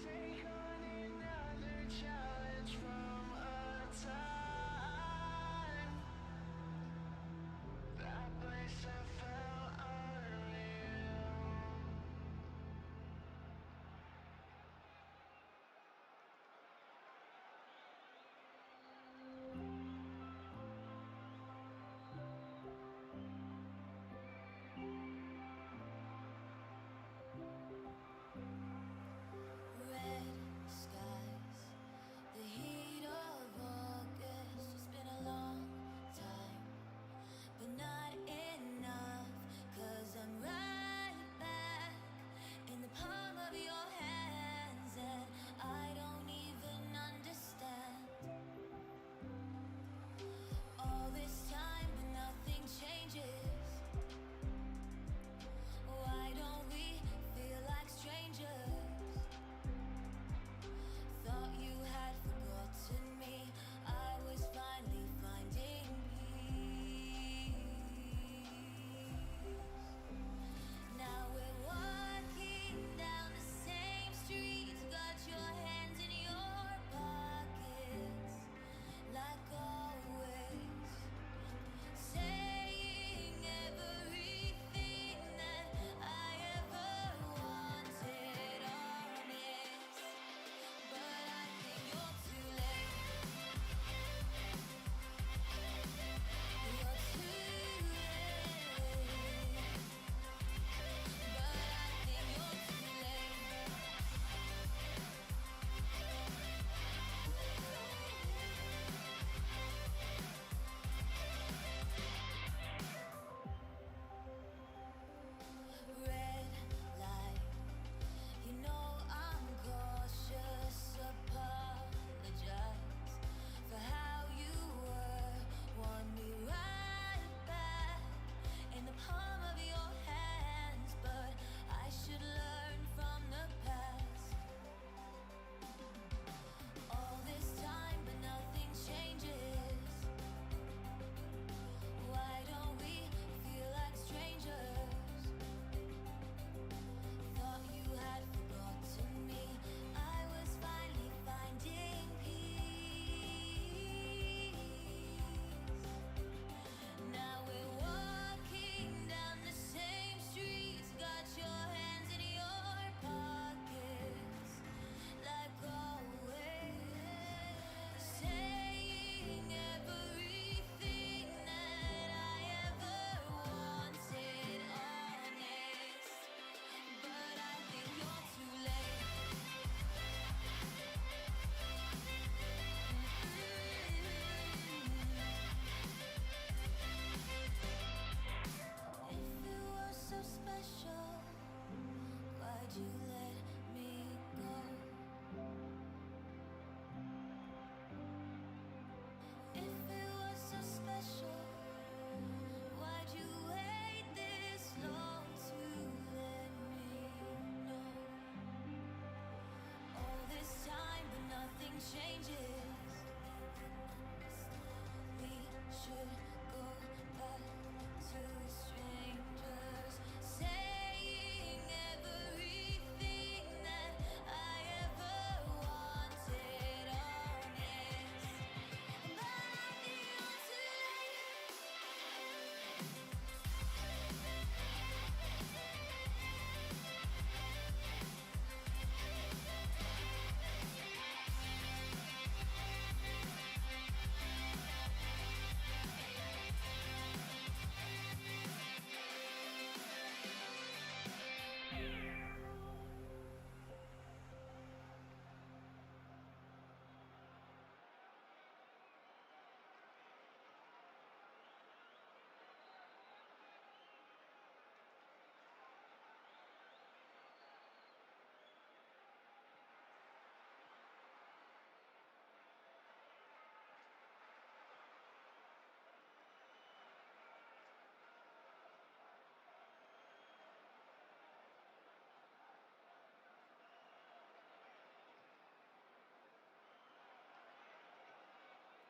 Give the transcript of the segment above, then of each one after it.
Take on it.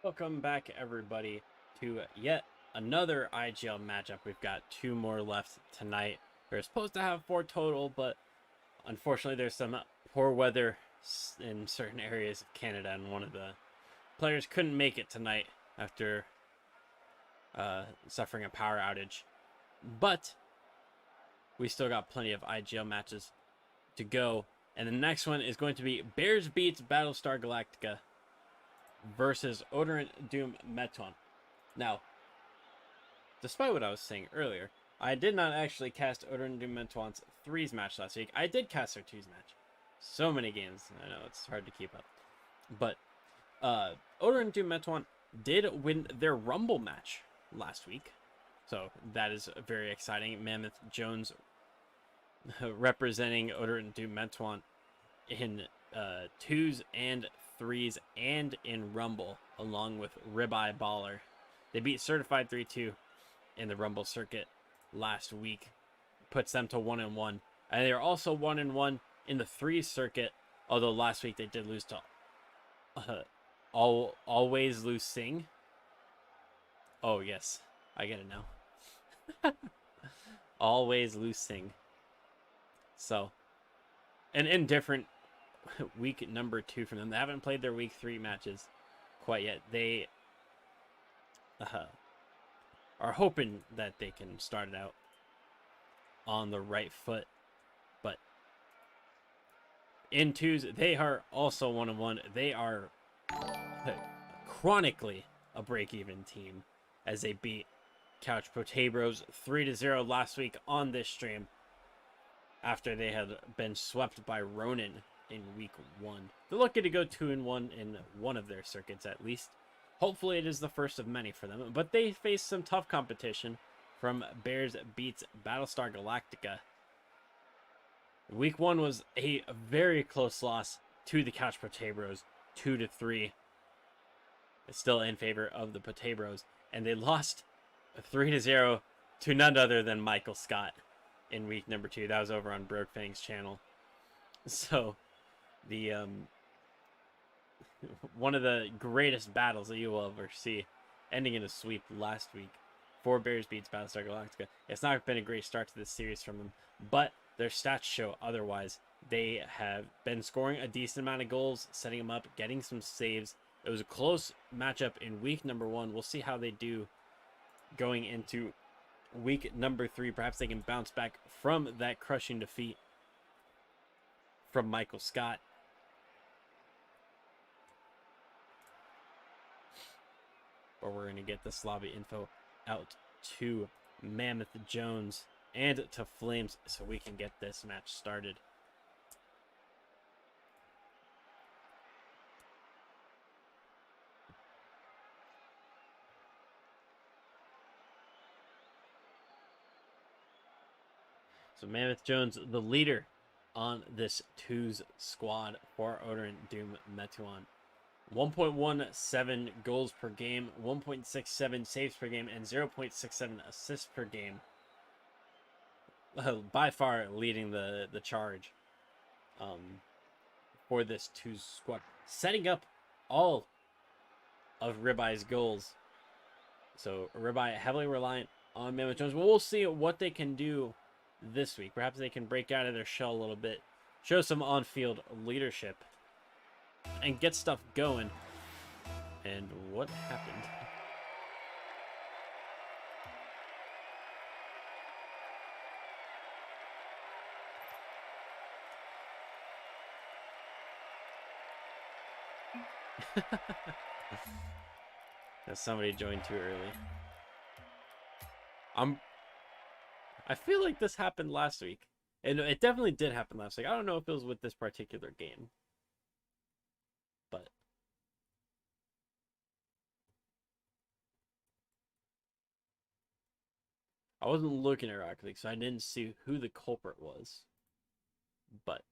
Welcome back, everybody, to yet another IGL matchup. We've got two more left tonight. We're supposed to have four total, but unfortunately there's some poor weather in certain areas of Canada, and one of the players couldn't make it tonight after suffering a power outage. But we still got plenty of IGL matches to go, and the next one is going to be Bears beats Battlestar Galactica versus Oderint Dum Metuant. Now, despite what I was saying earlier, I did not actually cast Oderint Dum Metuant's 3s match last week. I did cast their 2s match. So many games. I know, it's hard to keep up. But Oderint Dum Metuant did win their Rumble match last week. So that is very exciting. Mammoth Jones representing Oderint Dum Metuant in 2s and 3s and in Rumble, along with Ribeye Baller. They beat Certified 3-2 in the Rumble circuit last week, puts them to 1-1, and they're also 1-1 in the 3 circuit, although last week they did lose to Always Losing. Oh yes, I get it now. Always Losing. So, an indifferent week number 2 from them. They haven't played their week 3 matches quite yet. They are hoping that they can start it out on the right foot. But in 2s, they are also 1-1. They are chronically a break-even team, as they beat Couch Potatoes 3-0 last week on this stream, after they had been swept by Ronin in week 1. They're lucky to go 2-1 in one of their circuits at least. Hopefully it is the first of many for them, but they face some tough competition from Bears beats Battlestar Galactica. Week 1 was a very close loss to the Couch Potatoes, 2-3. It's still in favor of the Potatoes, and they lost 3-0 to none other than Michael Scott in week number 2. That was over on Brokefang's channel. So, the one of the greatest battles that you will ever see, ending in a sweep last week for Bears beats Battlestar Galactica. It's not been a great start to this series from them, but their stats show otherwise. They have been scoring a decent amount of goals, setting them up, getting some saves. It was a close matchup in week number 1. We'll see how they do going into week number 3. Perhaps they can bounce back from that crushing defeat from Michael Scott. Or we're going to get this lobby info out to Mammoth Jones and to Flames so we can get this match started. So Mammoth Jones, the leader on this 2s squad for Oderint Dum Metuant. 1.17 goals per game, 1.67 saves per game, and 0.67 assists per game. By far leading the charge for this 2s squad. Setting up all of Ribeye's goals. So Ribeye heavily reliant on Mammoth Jones. But we'll see what they can do this week. Perhaps they can break out of their shell a little bit, show some on-field leadership, and get stuff going. And what happened? Somebody joined too early. I feel like this happened last week. And it definitely did happen last week. I don't know if it was with this particular game. But I wasn't looking at Rocket League, so I didn't see who the culprit was. But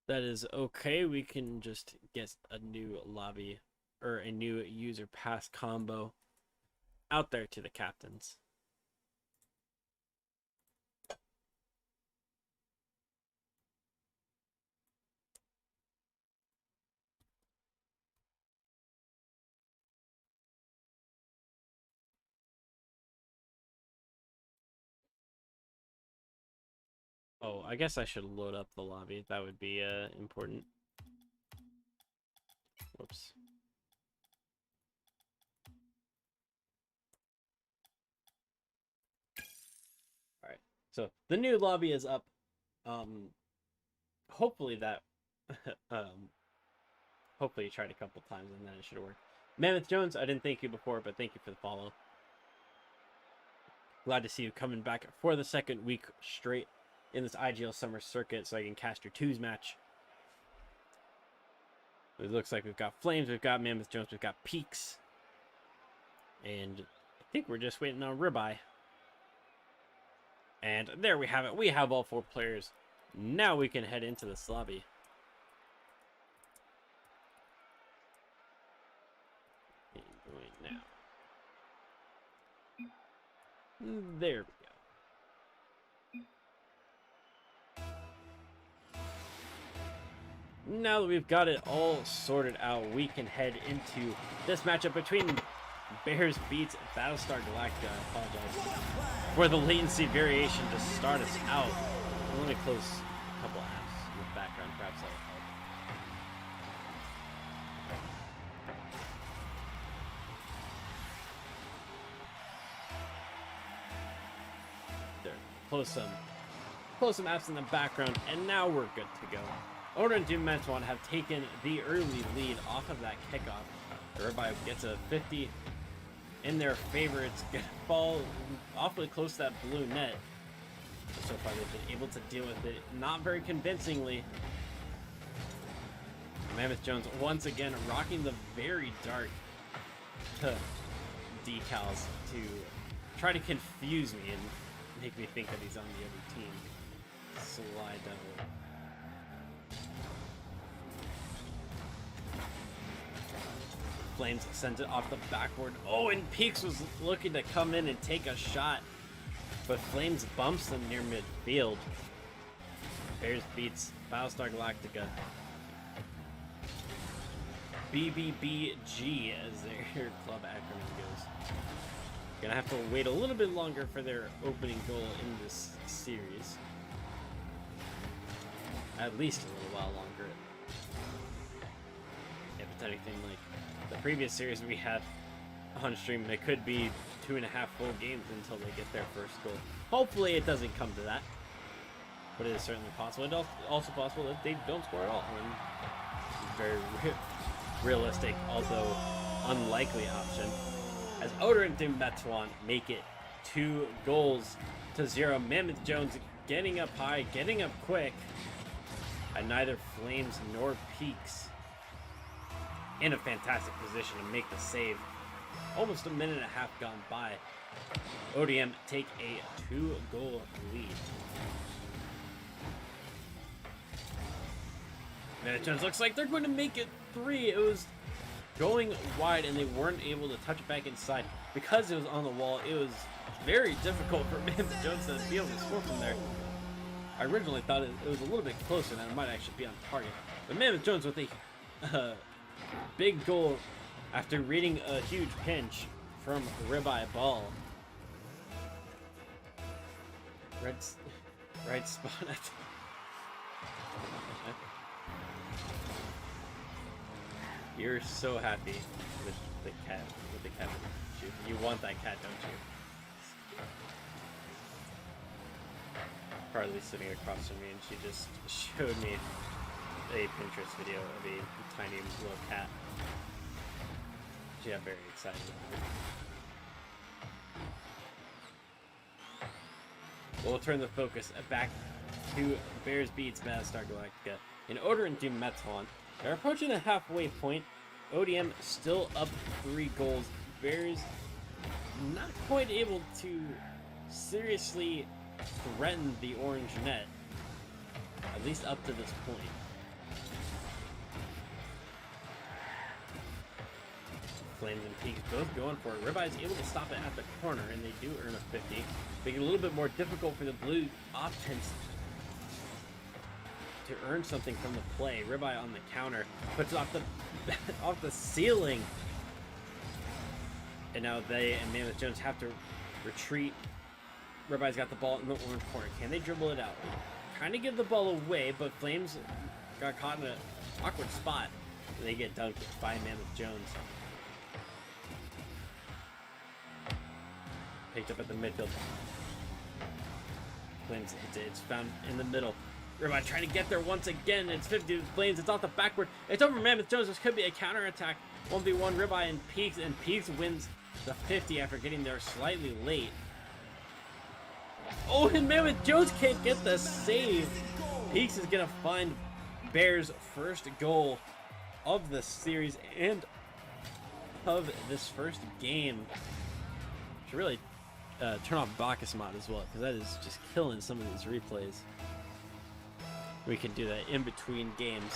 that is okay. We can just get a new lobby or a new user pass combo out there to the captains. Oh, I guess I should load up the lobby. That would be important. Whoops. All right. So the new lobby is up. Hopefully that hopefully you tried a couple times and then it should work. Mammoth Jones, I didn't thank you before, but thank you for the follow. Glad to see you coming back for the second week straight in this IGL Summer Circuit so I can cast your twos match. It looks like we've got Flames, we've got Mammoth Jones, we've got Peaks. And I think we're just waiting on Ribeye. And there we have it. We have all 4 players. Now we can head into this lobby. Now. There we go. Now that we've got it all sorted out, we can head into this matchup between Bears beats Battlestar Galactica. I apologize for the latency variation to start us out. Let me close a couple apps in the background, perhaps that'll help. There, close some apps in the background, and now we're good to go. Oderint Dum Metuant have taken the early lead off of that kickoff. Everybody gets a 50 in their favor. It's gonna fall awfully close to that blue net. So far they've been able to deal with it not very convincingly. Mammoth Jones once again rocking the very dark decals to try to confuse me and make me think that he's on the other team. Sly devil. Flames sent it off the backboard. Oh, and Peaks was looking to come in and take a shot, but Flames bumps them near midfield. Bears beats Battlestar Galactica. BBBG as their club acronym goes. Gonna have to wait a little bit longer for their opening goal in this series. At least a little while longer. If it's anything like the previous series we had on stream, it could be 2.5 full games until they get their first goal. Hopefully it doesn't come to that, but it is certainly possible. It's also possible that they don't score at all. Very realistic, although unlikely option, as Oderint Dum Metuant make it 2-0. Mammoth Jones getting up high, getting up quick, and neither Flames nor Peaks in a fantastic position to make the save. Almost a minute and a half gone by. ODM take a 2-goal lead. Mammoth Jones looks like they're going to make it 3. It was going wide and they weren't able to touch it back inside. Because it was on the wall, it was very difficult for Mammoth Jones to be able to score from there. I originally thought it was a little bit closer and it might actually be on target. But Mammoth Jones with a big goal after reading a huge pinch from Ribeye Ball. Right spot at You're so happy with the cat. You want that cat, don't you? Carly's sitting across from me and she just showed me a Pinterest video of a tiny little cat. She got very excited. We'll turn the focus back to Bears beats Battlestar Galactica. In Oderint Dum Metuant, they're approaching the halfway point. ODM still up 3 goals. Bears not quite able to seriously threaten the orange net, at least up to this point. Flames and Peaks both going for it. Ribeye is able to stop it at the corner, and they do earn a 50, making it a little bit more difficult for the blue offense to earn something from the play. Ribeye on the counter puts it off the ceiling, and now they and Mammoth Jones have to retreat. Ribeye's got the ball in the orange corner. Can they dribble it out? trying to give the ball away, but Flames got caught in an awkward spot. They get dunked by Mammoth Jones. Picked up at the midfield. Flames, it's found in the middle. Ribeye trying to get there once again. It's 50 Flames. It's off the backward. It's over Mammoth Jones. This could be a counterattack. 1v1 Ribeye and Peaks wins the 50 after getting there slightly late. Oh, and Mammoth Jones can't get the save. Peaks is going to find Bears' first goal of the series and of this first game. Should really turn off Bacchus mod as well, because that is just killing some of these replays. We can do that in between games.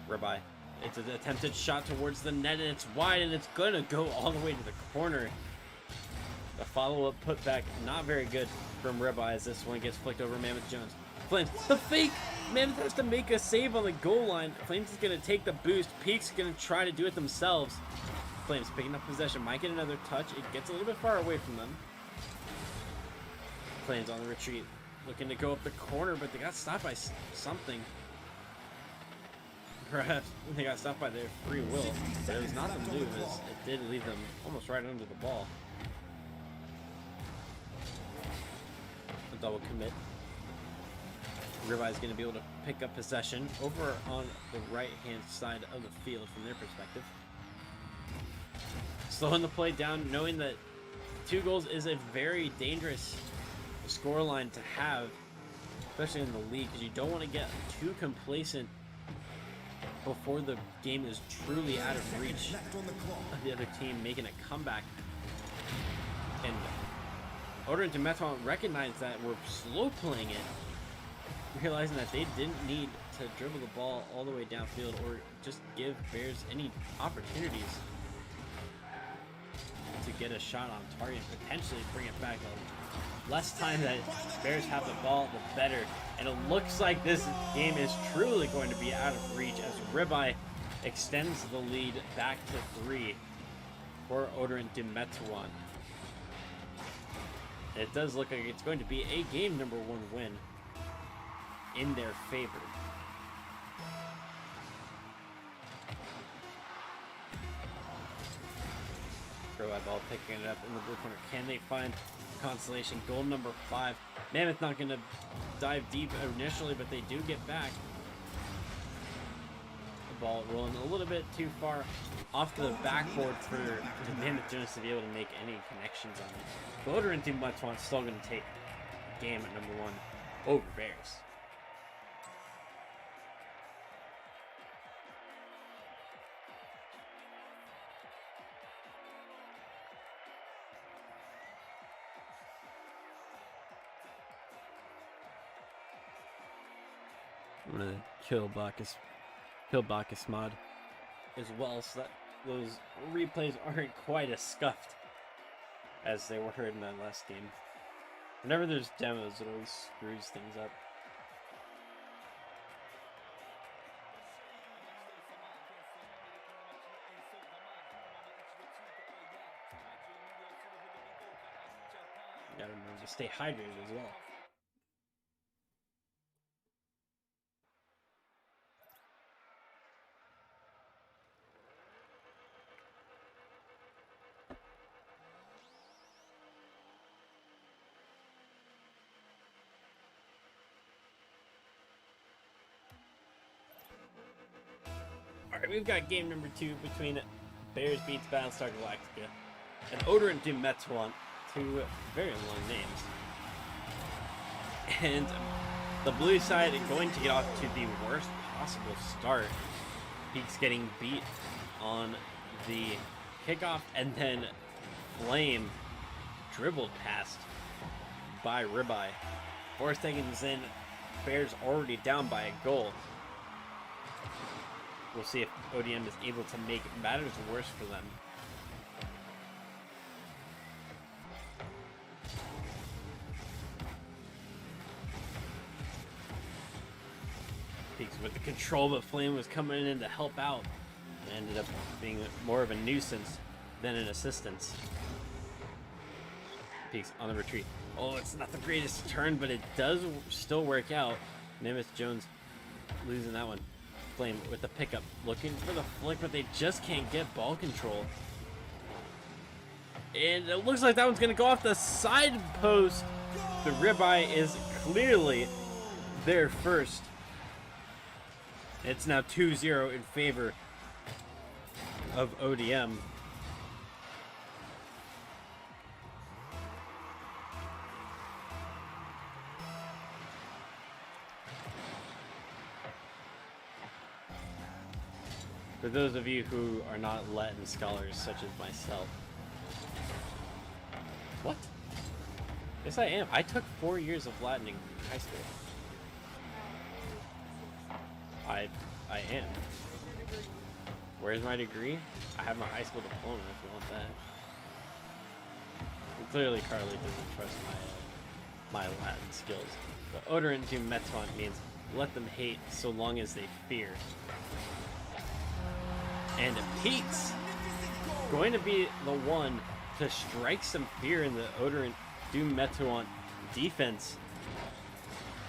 Ribeye. It's an attempted shot towards the net, and it's wide, and it's going to go all the way to the corner. The follow-up putback, not very good from Ribeye as this one gets flicked over Mammoth Jones. Flames, the fake! Mammoth has to make a save on the goal line. Flames is going to take the boost. Peaks going to try to do it themselves. Flames picking up possession, might get another touch. It gets a little bit far away from them. Flames on the retreat, looking to go up the corner, but they got stopped by something. Perhaps they got stopped by their free will, but it was not the move, as it did leave them almost right under the ball. A double commit. Ribeye is going to be able to pick up possession over on the right-hand side of the field from their perspective. Slowing the play down, knowing that 2 goals is a very dangerous scoreline to have, especially in the league, because you don't want to get too complacent before the game is truly out of reach of the other team making a comeback. And Oderint Dum Metuant recognized that we're slow playing it, realizing that they didn't need to dribble the ball all the way downfield or just give Bears any opportunities to get a shot on target and potentially bring it back. The less time that Bears have the ball, the better. And it looks like this game is truly going to be out of reach as Ribeye extends the lead back to 3 for Oderint Dum Metuant. It does look like it's going to be a game number 1 win in their favor. Ribeye ball picking it up in the blue corner. Can they find consolation? Goal number 5. Mammoth not going to dive deep initially, but they do get back. The ball rolling a little bit too far off the backboard for Mammoth Jones to be able to make any connections on it. But Oderint Dum Metuant still going to take game at number 1 over Bears. I'm gonna kill Bacchus mod as well, so that those replays aren't quite as scuffed as they were in that last game. Whenever there's demos, it always screws things up. Gotta remember to stay hydrated as well. Alright, we've got game number 2 between Bears beats Battlestar Galactica and Oderint Dum Metuant, 2 very long names. And the blue side is going to get off to the worst possible start. Peaks getting beat on the kickoff, and then Flame dribbled past by Ribeye. 4 seconds in, Bears already down by a goal. We'll see if ODM is able to make matters worse for them. Peaks with the control, but Flame was coming in to help out. It ended up being more of a nuisance than an assistance. Peaks on the retreat. Oh, it's not the greatest turn, but it does still work out. Mammoth Jones losing that one. Flame with the pickup, looking for the flick, but they just can't get ball control. And it looks like that one's going to go off the side post. The ribeye is clearly there first. It's now 2-0 in favor of ODM. For those of you who are not Latin scholars, such as myself. What? Yes, I am. I took 4 years of Latin in high school. I am. Where's my degree? I have my high school diploma if you want that. And clearly Carly doesn't trust my Latin skills. But Oderint Dum Metuant means let them hate so long as they fear. And Pete's going to be the one to strike some fear in the Oderint Dum Metuant defense.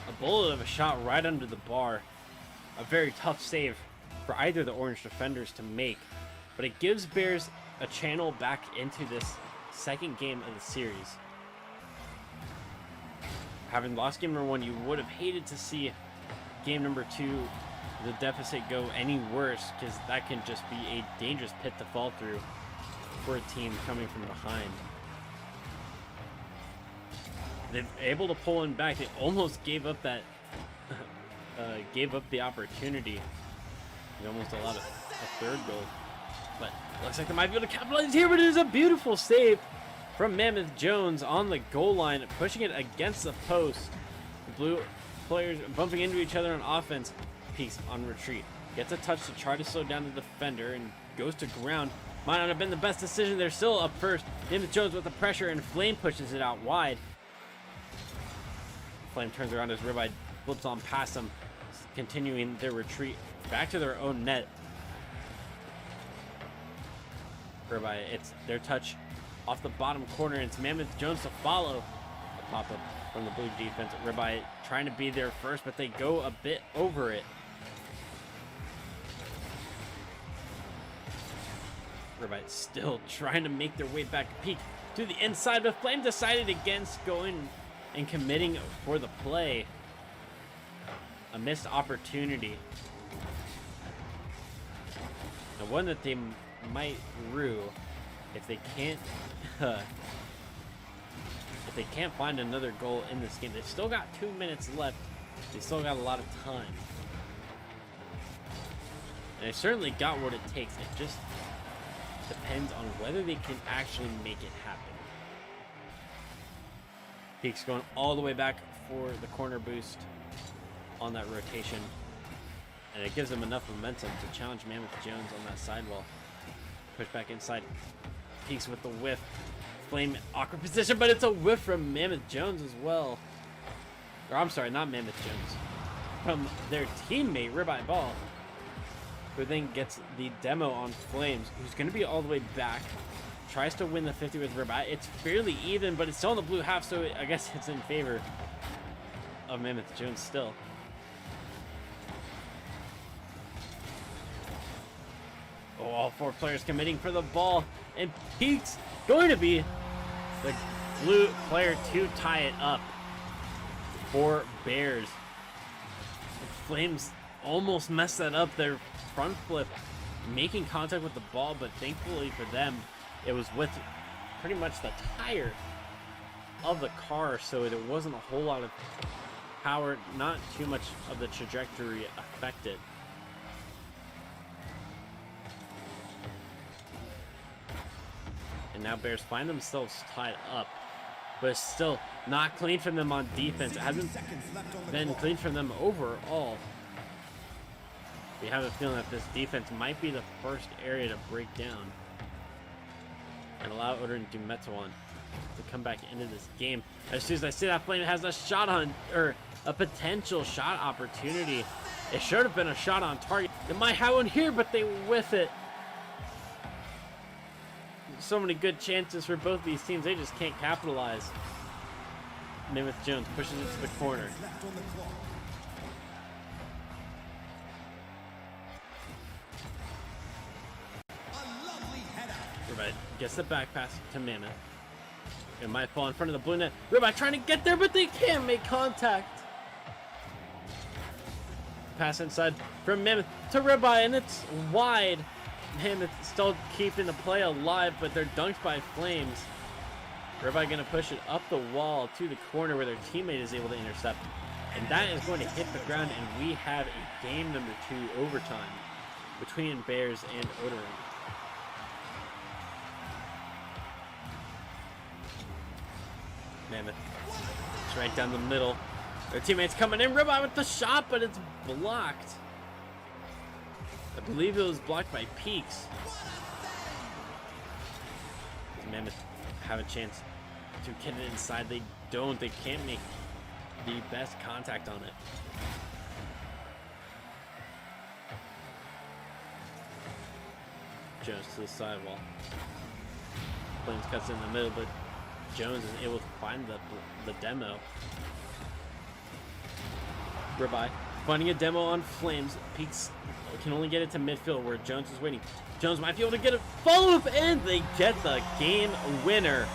A bullet of a shot right under the bar. A very tough save for either the orange defenders to make, but it gives Bears a channel back into this second game of the series. Having lost game number 1, you would have hated to see game number 2, the deficit, go any worse, because that can just be a dangerous pit to fall through for a team coming from behind. They're able to pull in back. They almost gave up that gave up the opportunity. They almost allowed a third goal, but looks like they might be able to capitalize here. But it is a beautiful save from Mammoth Jones on the goal line, pushing it against the post. The blue players bumping into each other on offense. Peace on retreat, gets a touch to try to slow down the defender and goes to ground. Might not have been the best decision. They're still up first. Mammoth Jones with the pressure, and Flame pushes it out wide. Flame turns around as ribeye flips on past them, continuing their retreat back to their own net. Ribeye, it's their touch off the bottom corner, and it's Mammoth Jones to follow. A pop-up from the blue defense. Ribeye trying to be there first, but they go a bit over it. Ribeye still trying to make their way back. Peek to the inside, but Flame decided against going and committing for the play. A missed opportunity. And one that they might rue if they can't if they can't find another goal in this game. They've still got 2 minutes left. They still got a lot of time. And they certainly got what it takes. It just depends on whether they can actually make it happen. Peaks going all the way back for the corner boost on that rotation. And it gives them enough momentum to challenge Mammoth Jones on that sidewall. Push back inside. Peaks with the whiff. Flame awkward position, but it's a whiff from Mammoth Jones as well. Or I'm sorry, not Mammoth Jones. From their teammate, Ribeye Ball, who then gets the demo on Flames, who's going to be all the way back. Tries to win the 50 with Ribeye. It's fairly even, but it's still in the blue half, so I guess it's in favor of Mammoth Jones still. Oh, all 4 players committing for the ball, and Pete's going to be the blue player to tie it up for Bears. The Flames almost messed that up. Their front flip making contact with the ball, but thankfully for them, it was with pretty much the tire of the car, so there wasn't a whole lot of power, not too much of the trajectory affected. And now Bears find themselves tied up, but it's still not clean from them on defense. It hasn't been clean from them overall. We have a feeling that this defense might be the first area to break down and allow Oderint Dum Metuant to come back into this game. As soon as I see that, Flame has a shot on, or a potential shot opportunity. It should have been a shot on target. They might have one here, but they whiff it. so many good chances for both these teams. They just can't capitalize. Mammoth Jones pushes it to the corner. Ribeye gets the back pass to Mammoth. It might fall in front of the blue net. Ribeye trying to get there, but they can't make contact. Pass inside from Mammoth to Ribeye, and it's wide. Mammoth still keeping the play alive, but they're dunked by Flames. Ribeye going to push it up the wall to the corner where their teammate is able to intercept. And that is going to hit the ground, and we have a game number 2 overtime between Bears and Oderint. Mammoth. It's right down the middle. Their teammates coming in. Ribeye with the shot, but it's blocked. I believe it was blocked by Peaks. Does Mammoth have a chance to get it inside? They don't. They can't make the best contact on it. Jones to the sidewall. Flames cuts in the middle, but Jones is able to find the demo. Ribeye finding a demo on Flames. Peaks can only get it to midfield where Jones is waiting. Jones might be able to get a follow-up, and they get the game winner.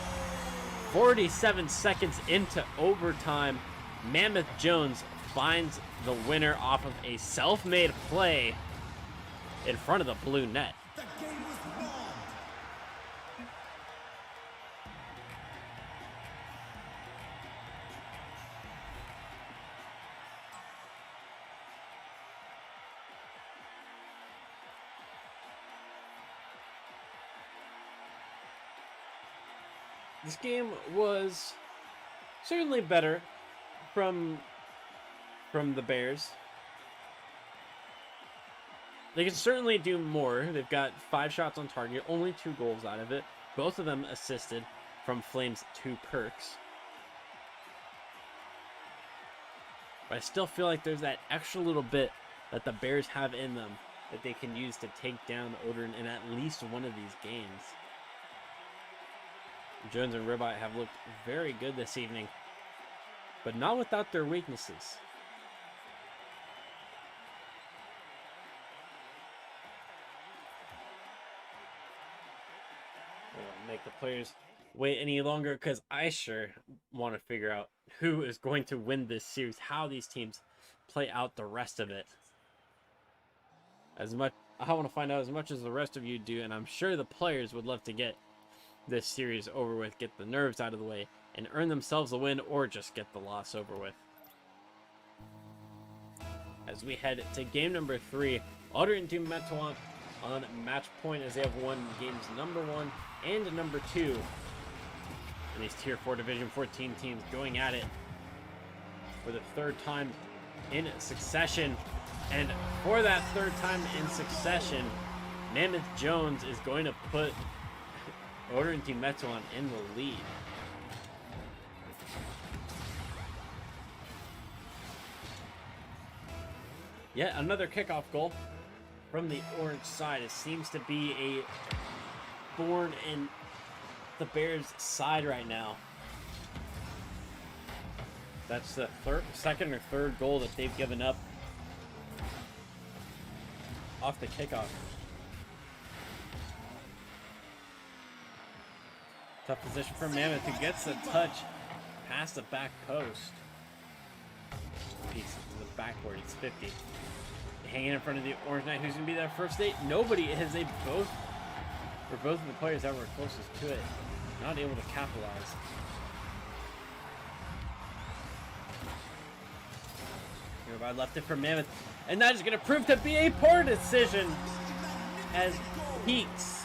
47 seconds into overtime, Mammoth Jones finds the winner off of a self-made play in front of the blue net. The game was won. This game was certainly better from the Bears. They can certainly do more. They've got 5 shots on target, only 2 goals out of it. Both of them assisted from Flames' 2 perks. But I still feel like there's that extra little bit that the Bears have in them that they can use to take down Oderint in at least one of these games. Jones and Ribeye have looked very good this evening, but not without their weaknesses. I don't make the players wait any longer because I sure want to figure out who is going to win this series, how these teams play out the rest of it. I want to find out as much as the rest of you do, and I'm sure the players would love to get this series over with, get the nerves out of the way, and earn themselves a win or just get the loss over with. As we head to game number 3, Oderint Dum Metuant on match point as they have won games number 1 and number 2. And these tier 4 division 14 teams going at it for the 3rd time in succession. And for that 3rd time in succession, Mammoth Jones is going to put Oderint Dum Metuant in the lead. Yet another kickoff goal from the orange side. It seems to be a thorn in the Bears' side right now. That's the second or third goal that they've given up off the kickoff. Tough position for Mammoth, who gets the touch past the back post. Piece to the backboard. It's 50. Hanging in front of the Orange Knight. Who's going to be that first date? Nobody is. They both of the players that were closest to it not able to capitalize. Everybody left it for Mammoth, and that is going to prove to be a poor decision as Peaks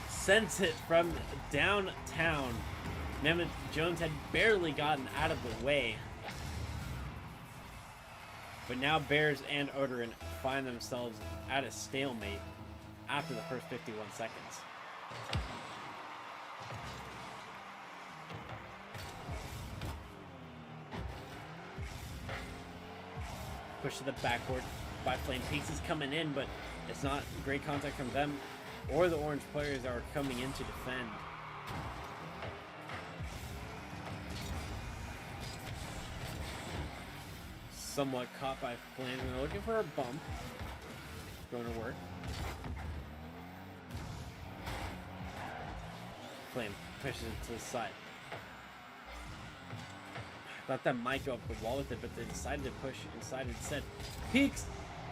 sends it from downtown. Mammoth Jones had barely gotten out of the way. But now Bears and Oderint find themselves at a stalemate after the first 51 seconds. Push to the backboard by Flame. Peaks is coming in, but it's not great contact from them. or the orange players that were coming in to defend. Somewhat caught by Flames, and they're looking for a bump. Going to work. Flame pushes it to the side. Thought that might go up the wall with it, but they decided to push inside instead. Peaks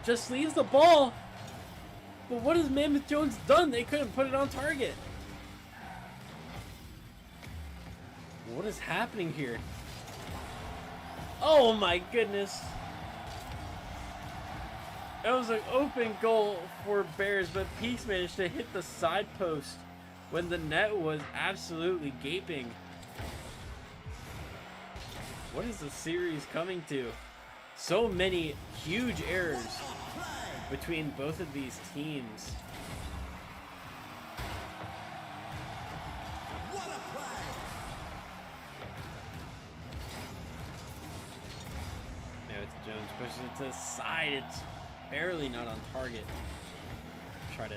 just leaves the ball. But what has Mammoth Jones done? They couldn't put it on target. What is happening here? Oh my goodness. It was an open goal for Bears, but Peaks managed to hit the side post when the net was absolutely gaping. What is the series coming to? So many huge errors between both of these teams. Now it's Jones pushes it to the side. It's barely not on target. Try to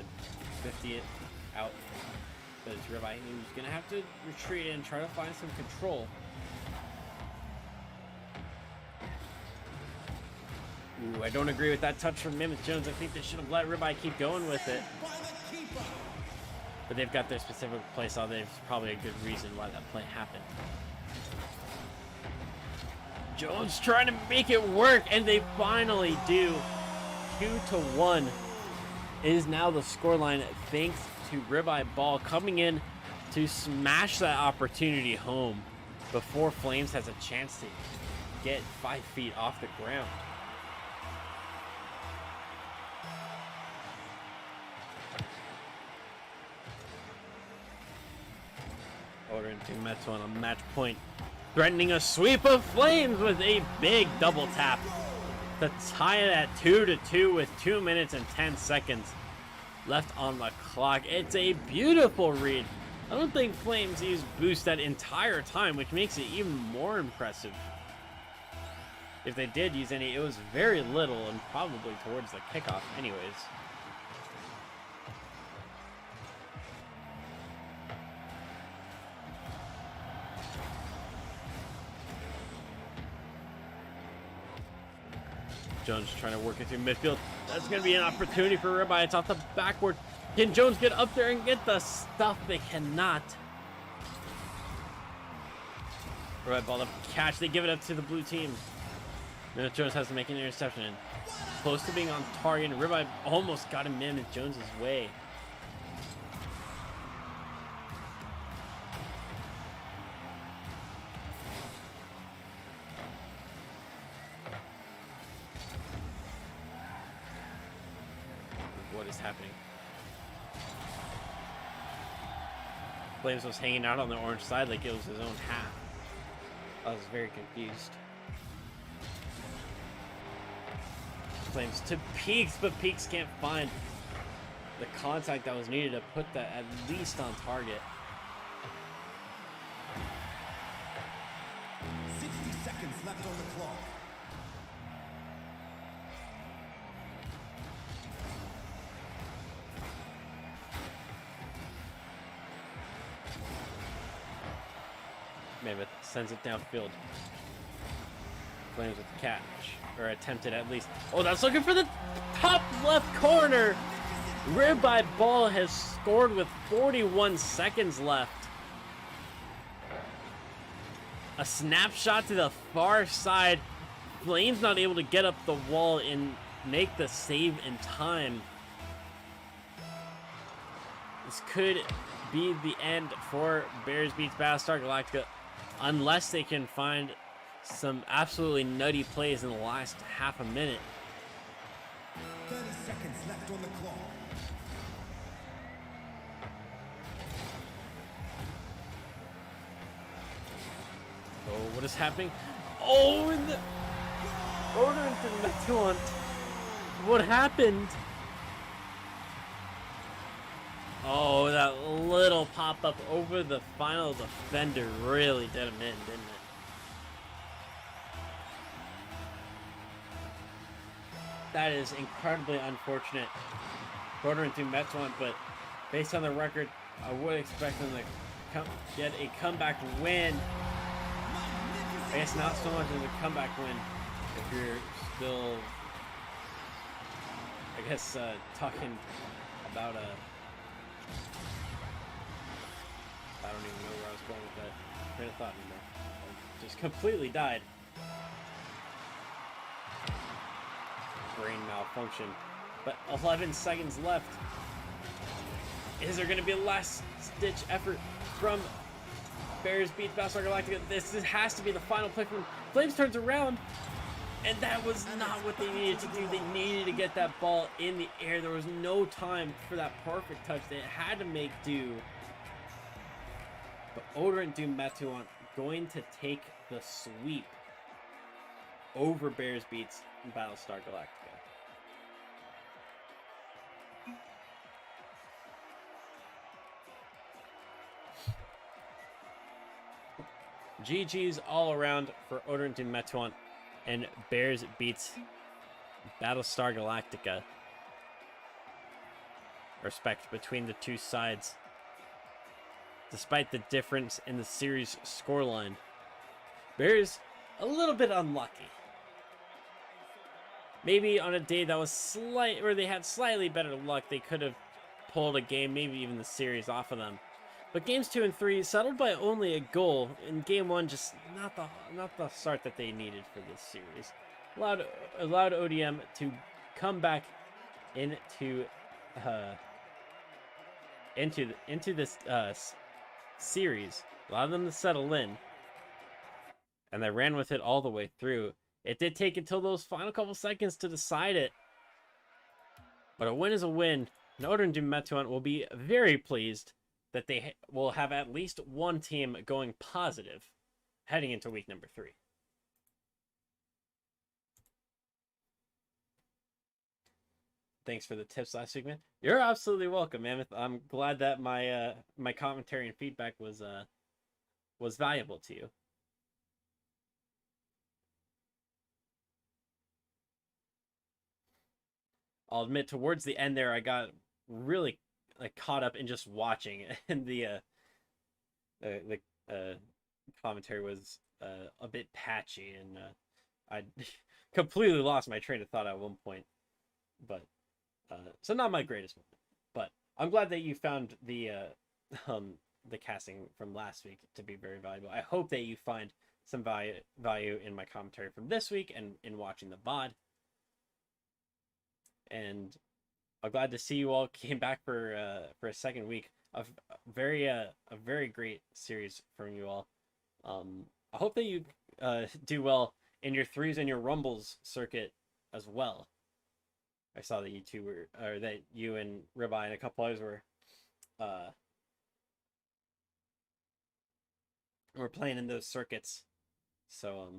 50 it out. But it's Ribeye who's going to have to retreat and try to find some control. Ooh, I don't agree with that touch from Mammoth Jones. I think they should have let Ribeye keep going with it. But they've got their specific play, so there's probably a good reason why that play happened. Jones trying to make it work, and they finally do. 2-1 is now the scoreline thanks to Ribeye Ball coming in to smash that opportunity home before Flames has a chance to get 5 feet off the ground. Oderint Dum Metuant on match point, threatening a sweep of Flames with a big double tap to tie it at 2-2 with 2 minutes and 10 seconds left on the clock. It's a beautiful read. I don't think Flames used boost that entire time, which makes it even more impressive. If they did use any, it was very little and probably towards the kickoff anyways. Jones trying to work it through midfield. That's going to be an opportunity for Ribeye. It's off the backboard. Can Jones get up there and get the stuff? They cannot. Ribeye ball up catch. They give it up to the blue team. Mammoth Jones has to make an interception. Close to being on target. And Ribeye almost got in Mammoth Jones's way. What is happening? Flames was hanging out on the orange side like it was his own half. I was very confused. Flames to Peaks, but Peaks can't find the contact that was needed to put that at least on target. 60 seconds left on the clock. Mammoth sends it downfield. Flames with the catch, or attempted at least. Oh, that's looking for the top left corner. Ribeye Ball has scored with 41 seconds left. A snapshot to the far side. Flames not able to get up the wall and make the save in time. This could be the end for Bears beats Battlestar Galactica, unless they can find some absolutely nutty plays in the last half a minute. 30 seconds left on the clock. Oh, what is happening? Oh, and the Oderint Dum Metuant. What happened? Oh, that little pop-up over the final defender really did him in, didn't it? That is incredibly unfortunate for Oderint Dum Metuant, but based on the record, I would expect them to get a comeback win. I guess not so much as a comeback win if you're still, I guess, talking about a... I don't even know where I was going with that train of thought anymore. I just completely died. Brain malfunction. But 11 seconds left. Is there going to be a last-ditch effort from Bears beats Battlestar Galactica? This has to be the final play from Flames. Turns around, and that was not what they needed to do. They needed to get that ball in the air. There was no time for that perfect touch. They had to make do. But Oderint Dum Metuant going to take the sweep over Bears beats Battlestar Galactica. GG's all around for Oderint Dum Metuant, and Bears beats Battlestar Galactica. Respect between the two sides. Despite the difference in the series scoreline, Bears a little bit unlucky. Maybe on a day that was where they had slightly better luck, they could have pulled a game, maybe even the series off of them. But games 2 and 3 settled by only a goal. In game 1, just not the start that they needed for this series. Allowed ODM to come back into this series. Allowed them to settle in, and they ran with it all the way through. It did take until those final couple seconds to decide it, but a win is a win. And Oderint Dum Metuant will be very pleased that they will have at least one team going positive heading into week number 3. Thanks for the tips last week, man. You're absolutely welcome, Mammoth. I'm glad that my my commentary and feedback was valuable to you. I'll admit, towards the end there, I got really caught up in just watching, and the commentary was a bit patchy, and I completely lost my train of thought at one point. But so not my greatest moment. But I'm glad that you found the casting from last week to be very valuable. I hope that you find some value in my commentary from this week and in watching the VOD. And I'm glad to see you all came back for a second week of a very great series from you all. I hope that you do well in your threes and your rumbles circuit as well. I saw that you two were, or that you and Ribeye and a couple others were playing in those circuits. So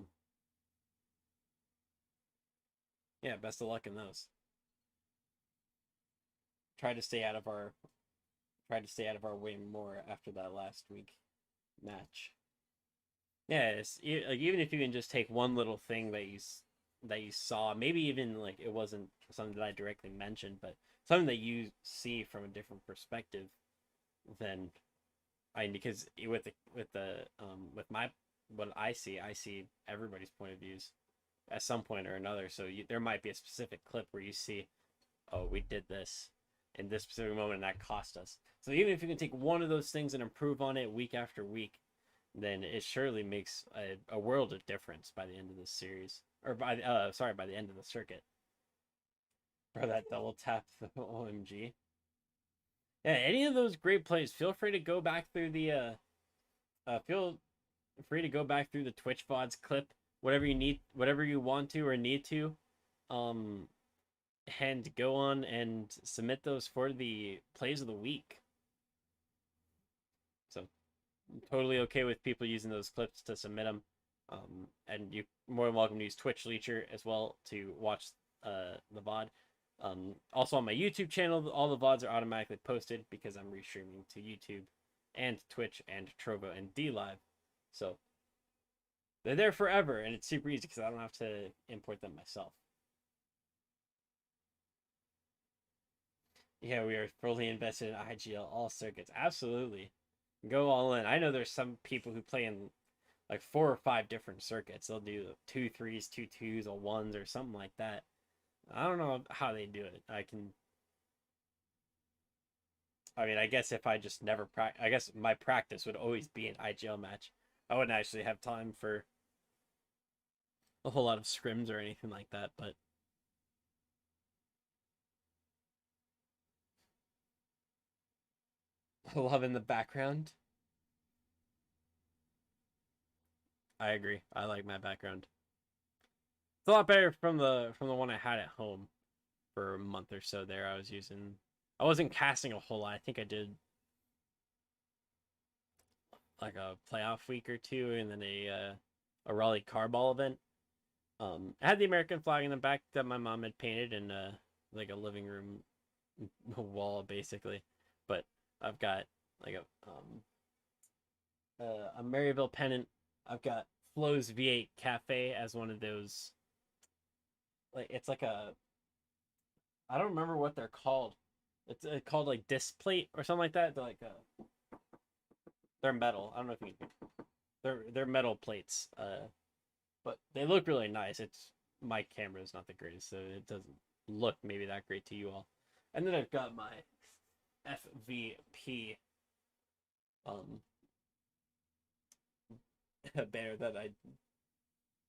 yeah, best of luck in those. Try to stay out of our way more after that last week match. Yeah, even if you can just take one little thing that you saw, maybe even it wasn't something that I directly mentioned, but something that you see from a different perspective than because with what I see everybody's point of views at some point or another. So there might be a specific clip where you see, oh, we did this in this specific moment and that cost us. So even if you can take one of those things and improve on it week after week, then it surely makes a world of difference by the end of this series, or by the end of the circuit. Bro, that double tap, OMG. Yeah, any of those great plays, feel free to go back through the Twitch VODs clip, whatever you want to or need to, and go on and submit those for the plays of the week. So I'm totally okay with people using those clips to submit them, and you're more than welcome to use Twitch Leecher as well to watch the VOD. Also on my YouTube channel, all the VODs are automatically posted because I'm restreaming to YouTube and Twitch and Trovo and DLive. So they're there forever, and it's super easy because I don't have to import them myself. Yeah, we are fully invested in IGL all circuits. Absolutely. Go all in. I know there's some people who play in like 4 or 5 different circuits. They'll do 2 3s, 2 2s, a ones, or something like that. I don't know how they do it. I mean, I guess if I just never practice, I guess my practice would always be an IGL match. I wouldn't actually have time for a whole lot of scrims or anything like that, but love in the background. I agree. I like my background. It's a lot better from the one I had at home for a month or so there. I wasn't casting a whole lot. I think I did like a playoff week or two and then a Raleigh Carball event. I had the American flag in the back that my mom had painted in like a living room wall basically. But I've got like a Maryville pennant. I've got Flo's V8 Cafe as one of those. Like it's like a I don't remember what they're called. It's called like disc plate or something like that. They're like they're metal. I don't know if you they're metal plates. But they look really nice. It's my camera is not the greatest, so it doesn't look maybe that great to you all. And then I've got my FVP um banner that I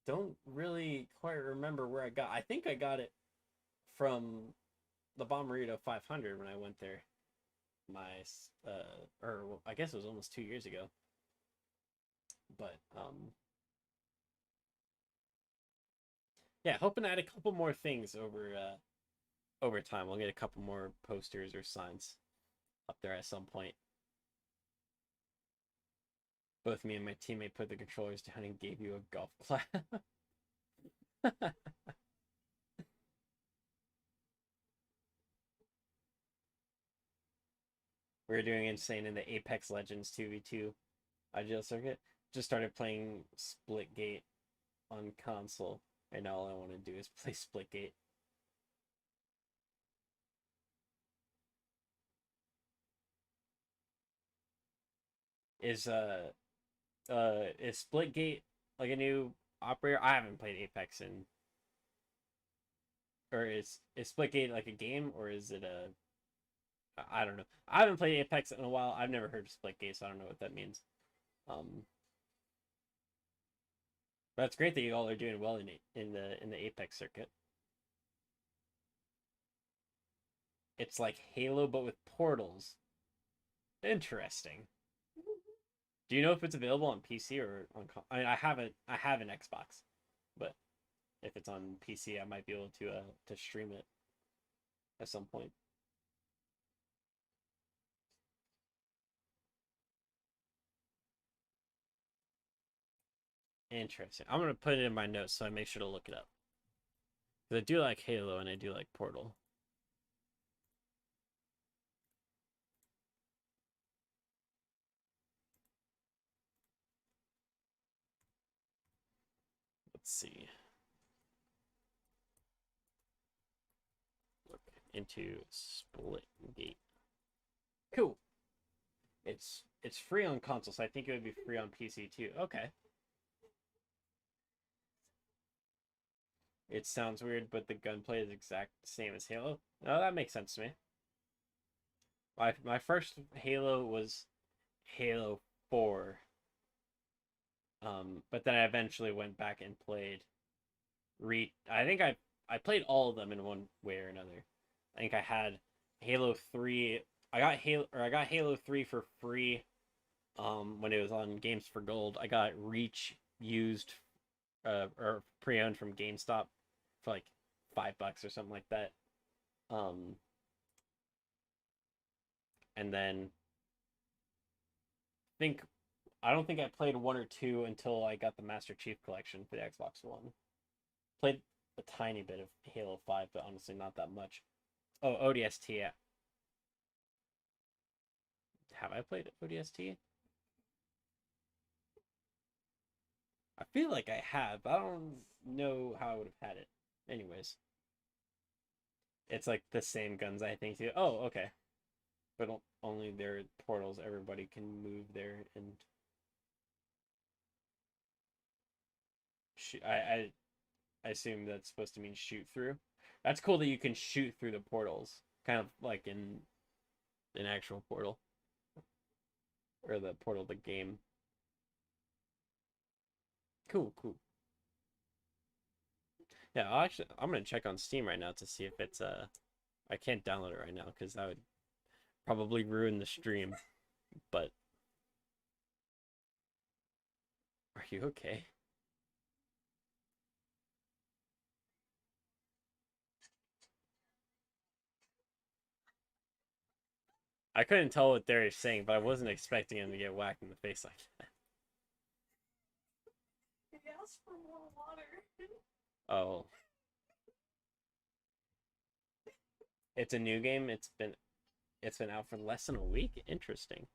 don't really quite remember where I got. I think I got it from the Bomberito 500 when I went there. Or I guess it was almost 2 years ago. But yeah, hoping to add a couple more things over time. We'll get a couple more posters or signs up there at some point. Both me and my teammate put the controllers down and gave you a golf clap. We were doing insane in the Apex Legends 2v2 IGL circuit. Just started playing Splitgate on console, and all I want to do is play Splitgate. Is Splitgate like a new operator? I haven't played Apex in, or is Splitgate like a game, or is it a? I don't know. I haven't played Apex in a while. I've never heard of Splitgate, so I don't know what that means. Um, but it's great that you all are doing well in the Apex circuit. It's like Halo but with portals. Interesting. Do you know if it's available on PC or on? I mean, I have an Xbox, but if it's on PC, I might be able to stream it at some point. Interesting. I'm gonna put it in my notes so I make sure to look it up. Because I do like Halo and I do like Portal. Let's see. Look into Splitgate. Cool. It's free on console, so I think it would be free on PC too. Okay. It sounds weird, but the gunplay is exact same as Halo. Oh, that makes sense to me. My first Halo was Halo 4. But then I eventually went back and played I think I played all of them in one way or another. I think I had Halo 3. I got Halo 3 for free when it was on Games for Gold. I got Reach used or pre-owned from GameStop for like $5 or something like that. Um and then think I don't think I played 1 or 2 until I got the Master Chief Collection for the Xbox One. Played a tiny bit of Halo 5, but honestly not that much. Oh, ODST, yeah. Have I played ODST? I feel like I have, but I don't know how I would have had it. Anyways, It's like the same guns, I think, too. Oh, okay. But only their portals, everybody can move there and shoot. I assume that's supposed to mean shoot through. That's cool that you can shoot through the portals, kind of like in an actual portal or the portal of the game. Cool, cool. Yeah, I'm gonna check on Steam right now to see if it's I can't download it right now because that would probably ruin the stream. But are you okay? I couldn't tell what they're saying, but I wasn't expecting him to get whacked in the face like that. He asked for more water. Oh. It's a new game. It's been out for less than a week. Interesting.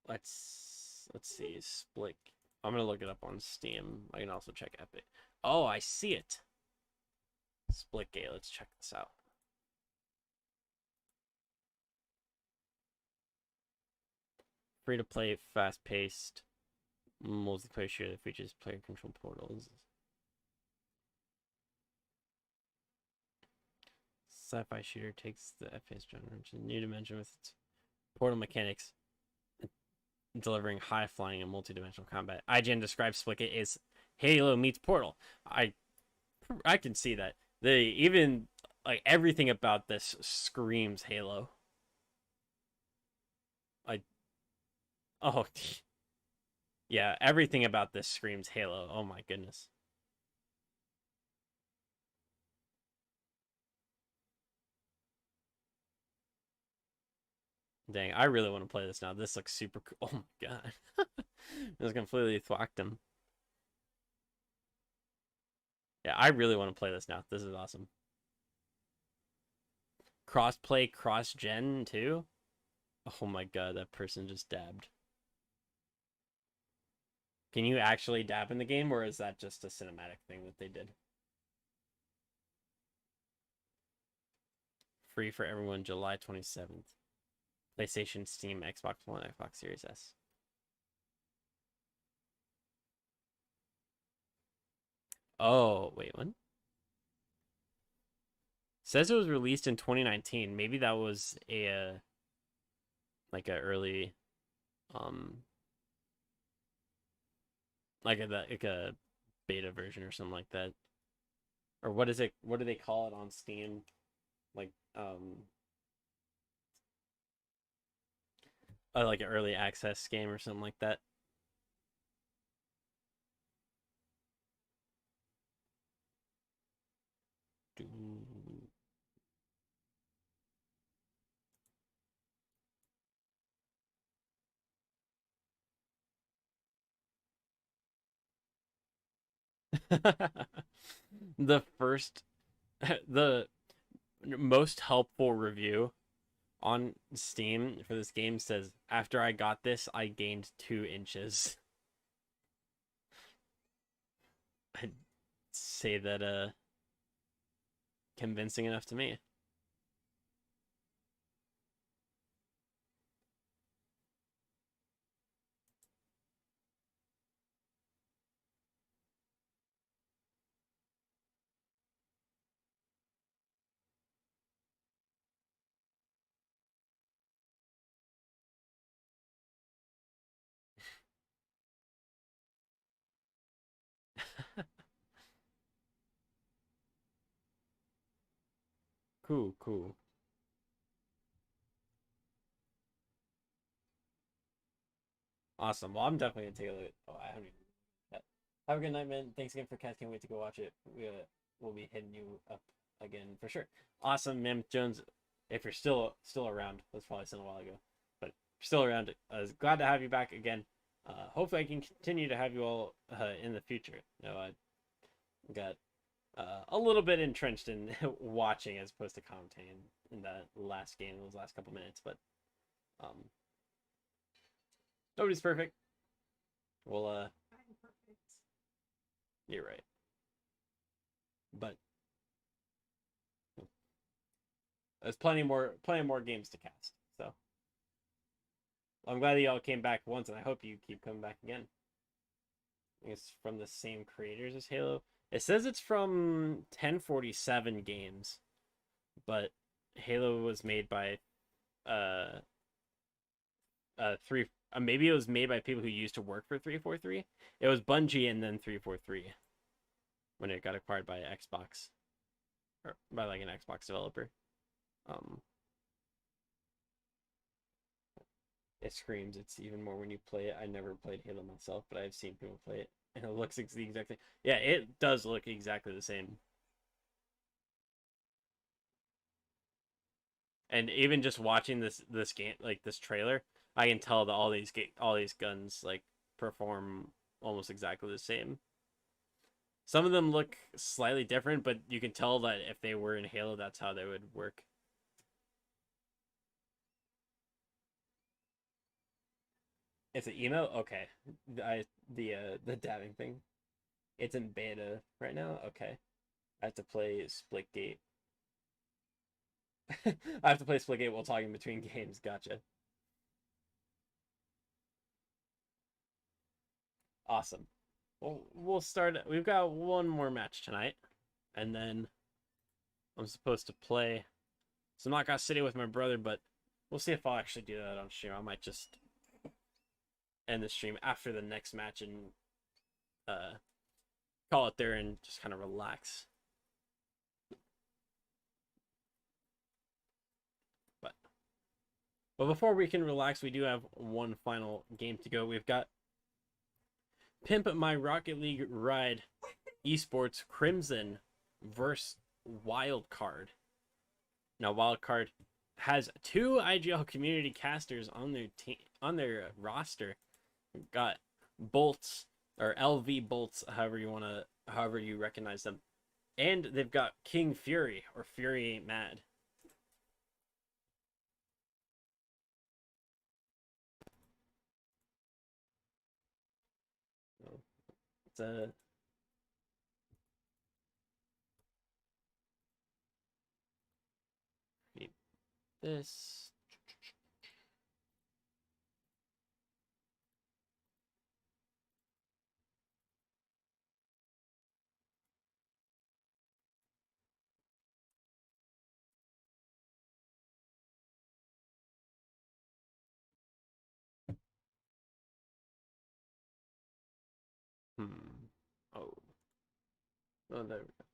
Let's see. Split. I'm gonna look it up on Steam. I can also check Epic. Oh, I see it. Splitgate. Let's check this out. Free to play, fast paced, multiplayer shooter that features player control portals. Sci-fi shooter takes the FPS genre to a new dimension with its portal mechanics, delivering high flying and multi-dimensional combat. IGN describes Splitgate as Halo meets Portal. I can see that. They even like everything about this screams Halo. Oh yeah, everything about this screams Halo. Oh my goodness. Dang, I really want to play this now. This looks super cool. Oh my god. This completely thwacked him. Yeah, I really want to play this now. This is awesome. Cross-play, cross-gen too? Oh my god, that person just dabbed. Can you actually dab in the game, or is that just a cinematic thing that they did? Free for everyone July 27th. PlayStation, Steam, Xbox One, Xbox Series S. Oh, wait, what? Says it was released in 2019. Maybe that was a like a early like a beta version or something like that. Or what is it? What do they call it on Steam? Like like an early access game or something like that. The first, the most helpful review on Steam for this game says, after I got this, I gained 2 inches. I'd say that convincing enough to me. Cool, cool. Awesome. Well, I'm definitely gonna take a look. Oh, I haven't even. Yeah. Have a good night, man. Thanks again for cast. Can't wait to go watch it. We'll be hitting you up again for sure. Awesome, Mammoth Jones. If you're still around, that's probably still a while ago, but still around. I was glad to have you back again. Hopefully, I can continue to have you all in the future. You know, I got a little bit entrenched in watching as opposed to commentating in that last game, those last couple minutes, but um, nobody's perfect. Well, I'm perfect. you're right. But There's plenty more games to cast. So I'm glad that y'all came back once, and I hope you keep coming back again. I think it's from the same creators as Halo. It says it's from 1047 Games, but Halo was made by uh three. Maybe it was made by people who used to work for 343. It was Bungie and then 343 when it got acquired by Xbox, or by like an Xbox developer. It screams. It's even more when you play it. I never played Halo myself, but I've seen people play it, and it looks the exact same. Yeah, it does look exactly the same. And even just watching this game, like this trailer, I can tell that all these guns like perform almost exactly the same. Some of them look slightly different, but you can tell that if they were in Halo, that's how they would work. It's an emo? Okay. The dabbing thing. It's in beta right now? Okay. I have to play Splitgate. I have to play Splitgate while talking between games. Gotcha. Awesome. Well, we'll start. We've got one more match tonight, and then I'm supposed to play some Knockout City with my brother, but we'll see if I'll actually do that on stream. I might just end the stream after the next match and call it there and just kind of relax. But before we can relax, we do have one final game to go. We've got Pimp My Rocket League Ride Esports Crimson versus Wildcard. Now, Wildcard has two IGL community casters on their team, on their roster. We've got Bolts or LV Bolts, however you recognize them, and they've got King Fury or Fury Ain't Mad. It's a this. Oh. Oh, there we go.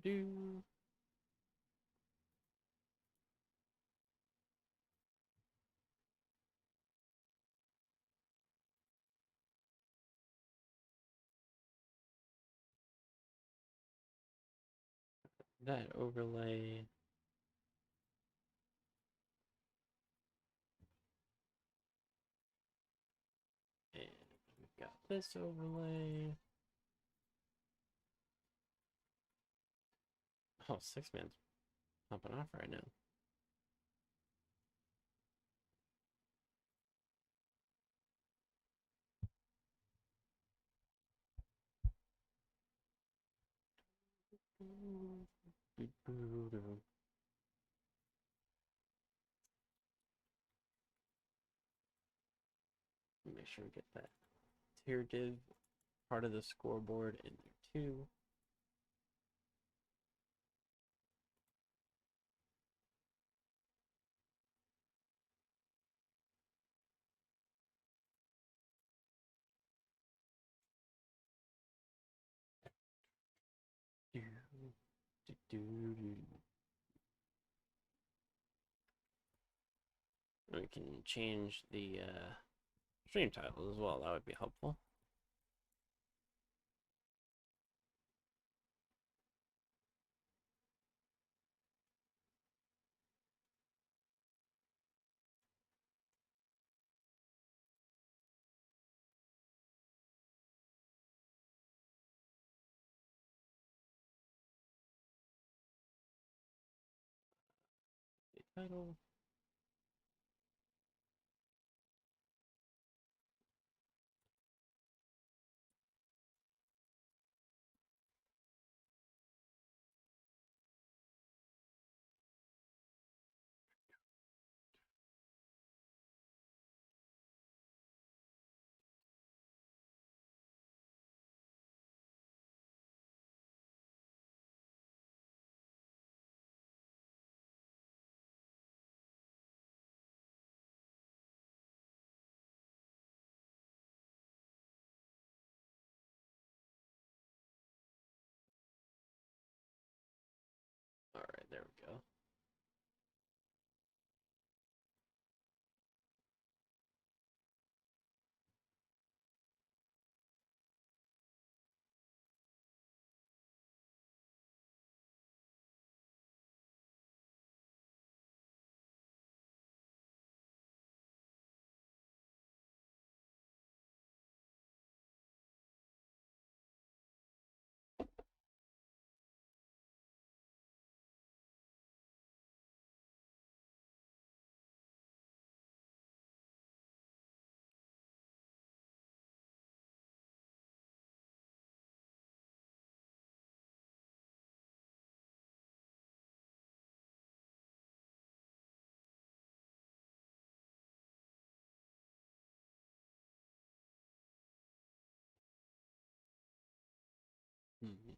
Do. That overlay. And we've got this overlay. Oh, 6-man's popping off right now. Make sure we get that tier div part of the scoreboard in there too. We can change the stream title as well. That would be helpful. Title. All right, there we go. Hmm.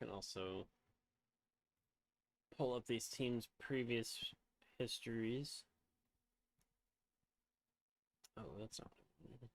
Can also pull up these teams' previous histories. Oh, that's not. There we go.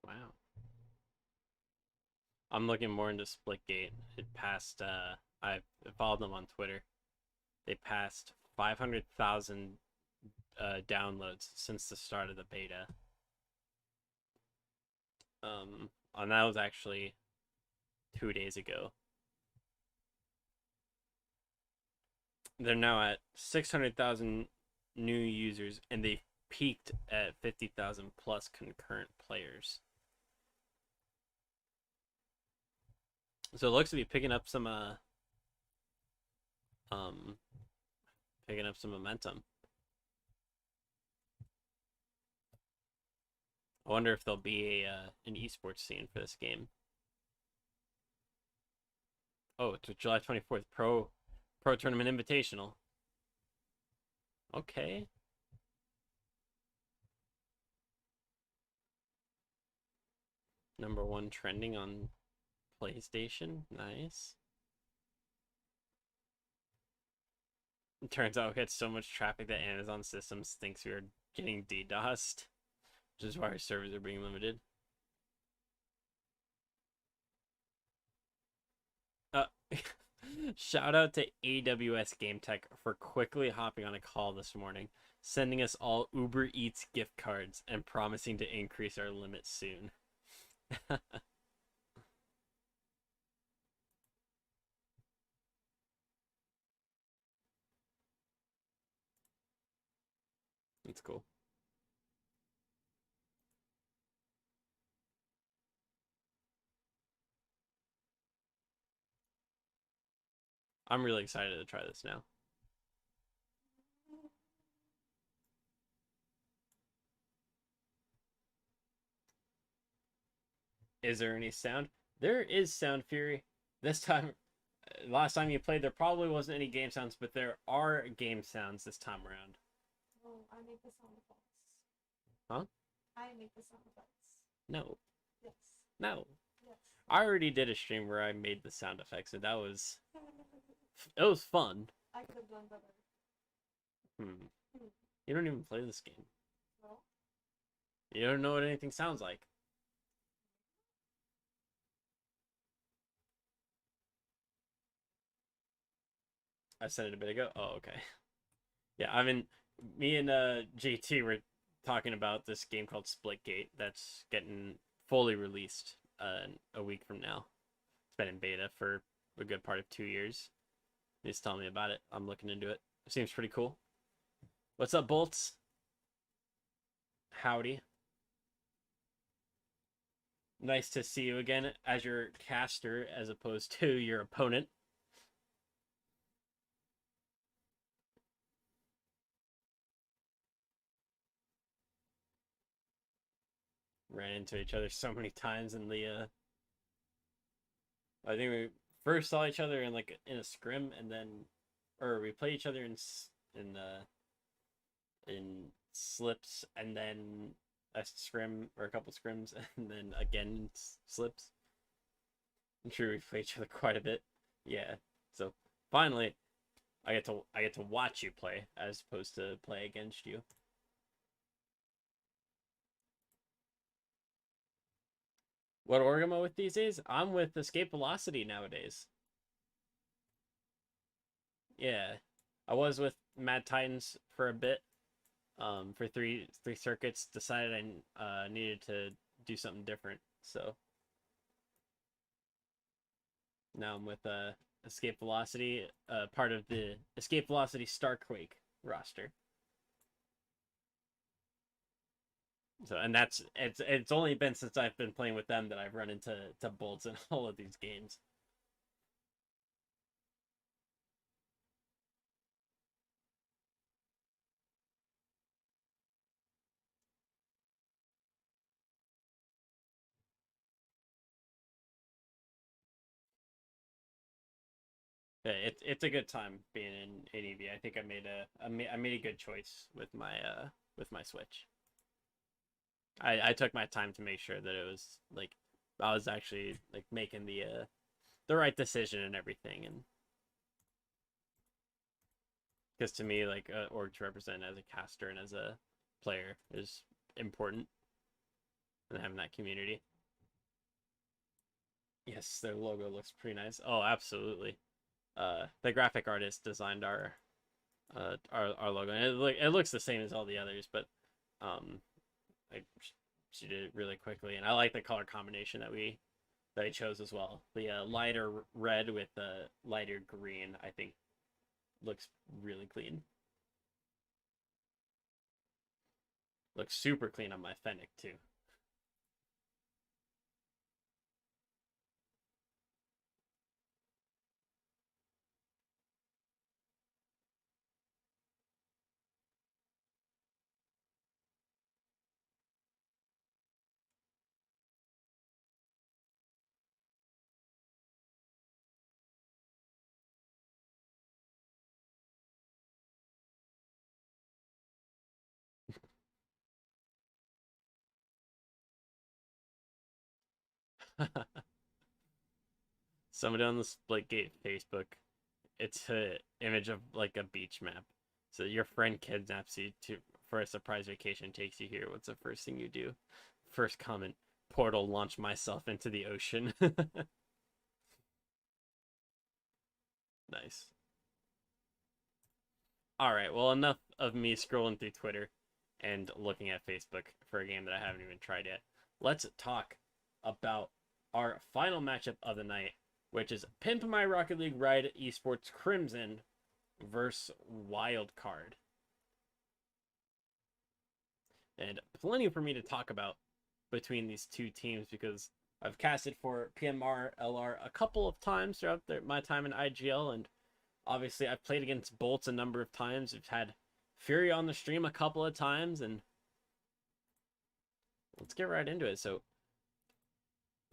Wow. I'm looking more into Splitgate. It passed. I followed them on Twitter. They passed 500,000 downloads since the start of the beta. And that was actually 2 days ago. They're now at 600,000 new users, and they peaked at 50,000 plus concurrent players. So it looks to be picking up some momentum. I wonder if there'll be an esports scene for this game. Oh, it's July 24th, Pro Tournament Invitational. Okay. #1 trending on PlayStation. Nice. Turns out we had so much traffic that Amazon systems thinks we are getting DDoSed, which is why our servers are being limited. Uh, Shout out to AWS Game Tech for quickly hopping on a call this morning, sending us all Uber Eats gift cards, and promising to increase our limit soon. That's cool. I'm really excited to try this now. Is there any sound? There is sound, Fury. This time, last time you played, there probably wasn't any game sounds, but there are game sounds this time around. Oh, I make the sound effects. Huh? I make the sound effects. No. Yes. No. Yes. I already did a stream where I made the sound effects, and that was it was fun. I could have done better. Hmm. You don't even play this game. No. You don't know what anything sounds like. I said it a bit ago. Oh, okay. Yeah, I mean, me and JT were talking about this game called Splitgate that's getting fully released a week from now. It's been in beta for a good part of 2 years. He's telling me about it. I'm looking into it. It seems pretty cool. What's up, Bolts? Howdy. Nice to see you again as your caster as opposed to your opponent. Ran into each other so many times in the I think we first saw each other in like in a scrim, and then or we played each other in slips, and then a scrim or a couple scrims, and then again in slips. I'm sure we played each other quite a bit. Yeah. So finally I get to watch you play as opposed to play against you. What org am I with these days? I'm with Escape Velocity nowadays. Yeah. I was with Mad Titans for a bit. For three circuits, decided I needed to do something different. So now I'm with Escape Velocity, part of the Escape Velocity Starquake roster. So and that's it's only been since I've been playing with them that I've run into bolts in all of these games. It's a good time being in EV. I think I made a good choice with my Switch. I took my time to make sure that it was like I was actually like making the right decision and everything, and because to me like org to represent as a caster and as a player is important, and having that community. Yes, their logo looks pretty nice. Oh, absolutely. The graphic artist designed our logo, and it looks the same as all the others, but um, I she did it really quickly, and I like the color combination that I chose as well. The lighter red with the lighter green, I think, looks really clean. Looks super clean on my Fennec too. Somebody on the Splitgate Facebook it's a image of like a beach map. So your friend kidnaps you for a surprise vacation, takes you here. What's the first thing you do? First comment, portal launch myself into the ocean. Nice. All right, well, enough of me scrolling through Twitter and looking at Facebook for a game that I haven't even tried yet. Let's talk about our final matchup of the night, which is Pimp My Rocket League Ride Esports Crimson versus Wildcard. And plenty for me to talk about between these two teams because I've casted for PMR LR a couple of times throughout my time in IGL, and obviously I've played against Bolts a number of times. I've had Fury on the stream a couple of times, and let's get right into it. So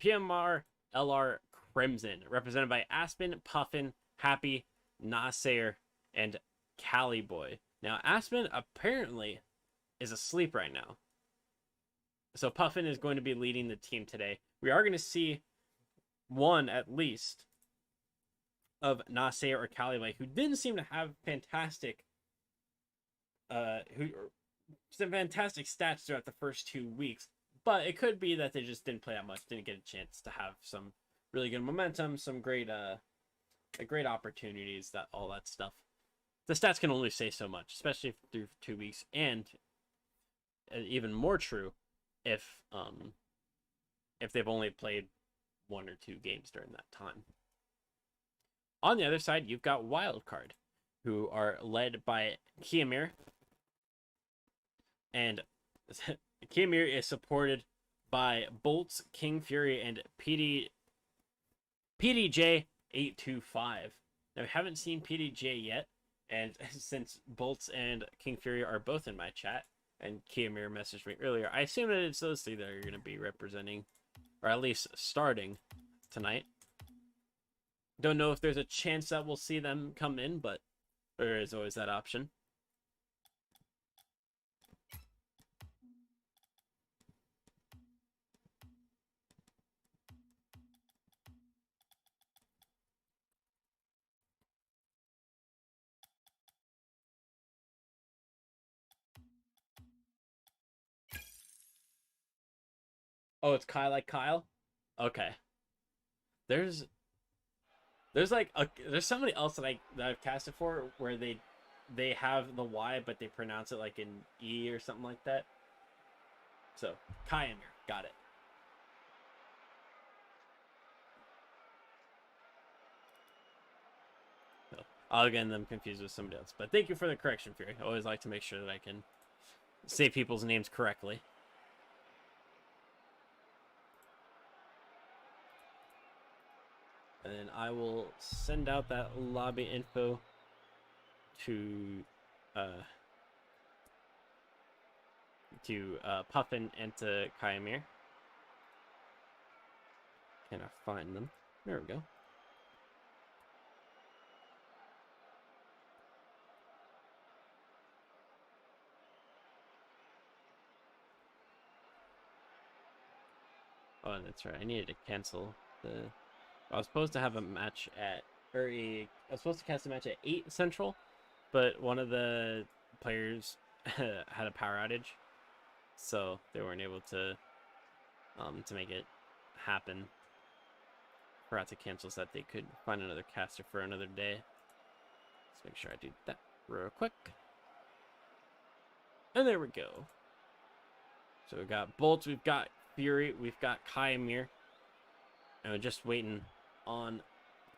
PMR LR Crimson, represented by Aspen, Puffin, Happy, Nasser, and Cali Boy. Now Aspen apparently is asleep right now, so Puffin is going to be leading the team today. We are going to see one at least of Nasser or Cali Boy, who didn't seem to have fantastic stats throughout the first 2 weeks, but it could be that they just didn't play that much, didn't get a chance to have some really good momentum, some great great opportunities, all that stuff. The stats can only say so much, especially through 2 weeks, and even more true if they've only played 1 or 2 games during that time. On the other side, you've got Wildcard, who are led by Kiamir, and Kiamir is supported by Bolts, King Fury, and PDJ825. Now, we haven't seen PDJ yet, and since Bolts and King Fury are both in my chat, and Kiamir messaged me earlier, I assume that it's those 3 that are going to be representing, or at least starting, tonight. Don't know if there's a chance that we'll see them come in, but there is always that option. Oh, it's Kyle like Kyle? Okay. There's like there's somebody else that I've casted for where they have the Y but they pronounce it like an E or something like that. So Kymir, got it. So I'll get them confused with somebody else. But thank you for the correction, Fury. I always like to make sure that I can say people's names correctly. And then I will send out that lobby info to Puffin and to Kymir. Can I find them? There we go. Oh, that's right. I needed to cancel the... I was supposed to have a match at... I was supposed to cast a match at 8 Central, but one of the players had a power outage, so they weren't able to make it happen. Forgot to cancel so that they could find another caster for another day. Let's make sure I do that real quick. And there we go. So we've got Bolts, we've got Fury, we've got Kymir, and we're just waiting on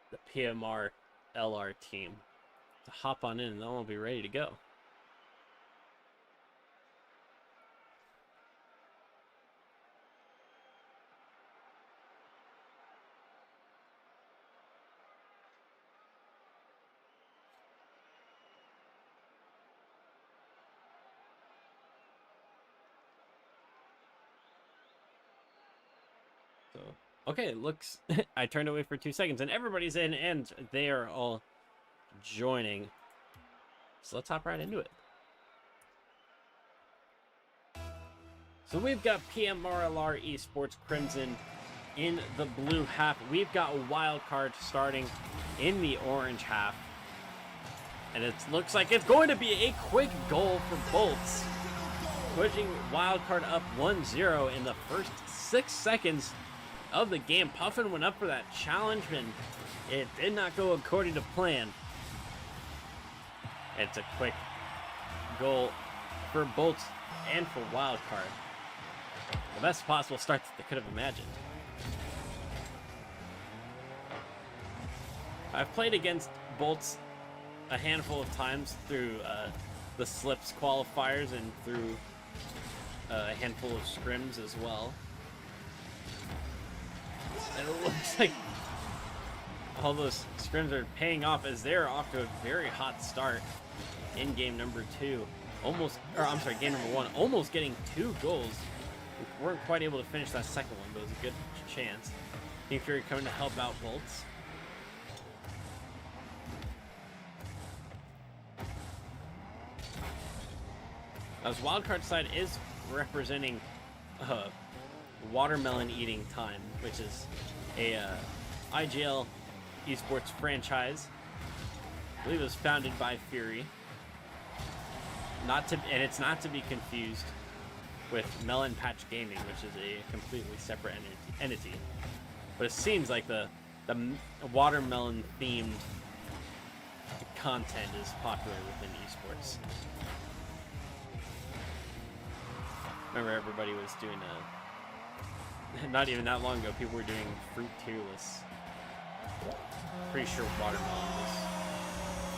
the PMR LR team to hop on in, and then we'll be ready to go. So, okay, it looks... I turned away for 2 seconds, and everybody's in, and they are all joining. So let's hop right into it. So we've got PMRLR Esports Crimson in the blue half. We've got Wildcard starting in the orange half. And it looks like it's going to be a quick goal for Bolts, pushing Wildcard up 1-0 in the first 6 seconds of the game. Puffin went up for that challenge, and it did not go according to plan. It's a quick goal for Bolts and for Wildcard. The best possible start that they could have imagined. I've played against Bolts a handful of times through the Slips qualifiers and through a handful of scrims as well. And it looks like all those scrims are paying off, as they're off to a very hot start in game number 2. Game number 1, almost getting 2 goals. We weren't quite able to finish that second one, but it was a good chance. King Fury coming to help out Bolts. As Wildcard side is representing Watermelon Eating Time, which is a IGL esports franchise. I believe it was founded by Fury. And it's not to be confused with Melon Patch Gaming, which is a completely separate entity. But it seems like the watermelon themed content is popular within esports. Remember, everybody was doing not even that long ago, people were doing fruit tier lists. Pretty sure watermelon was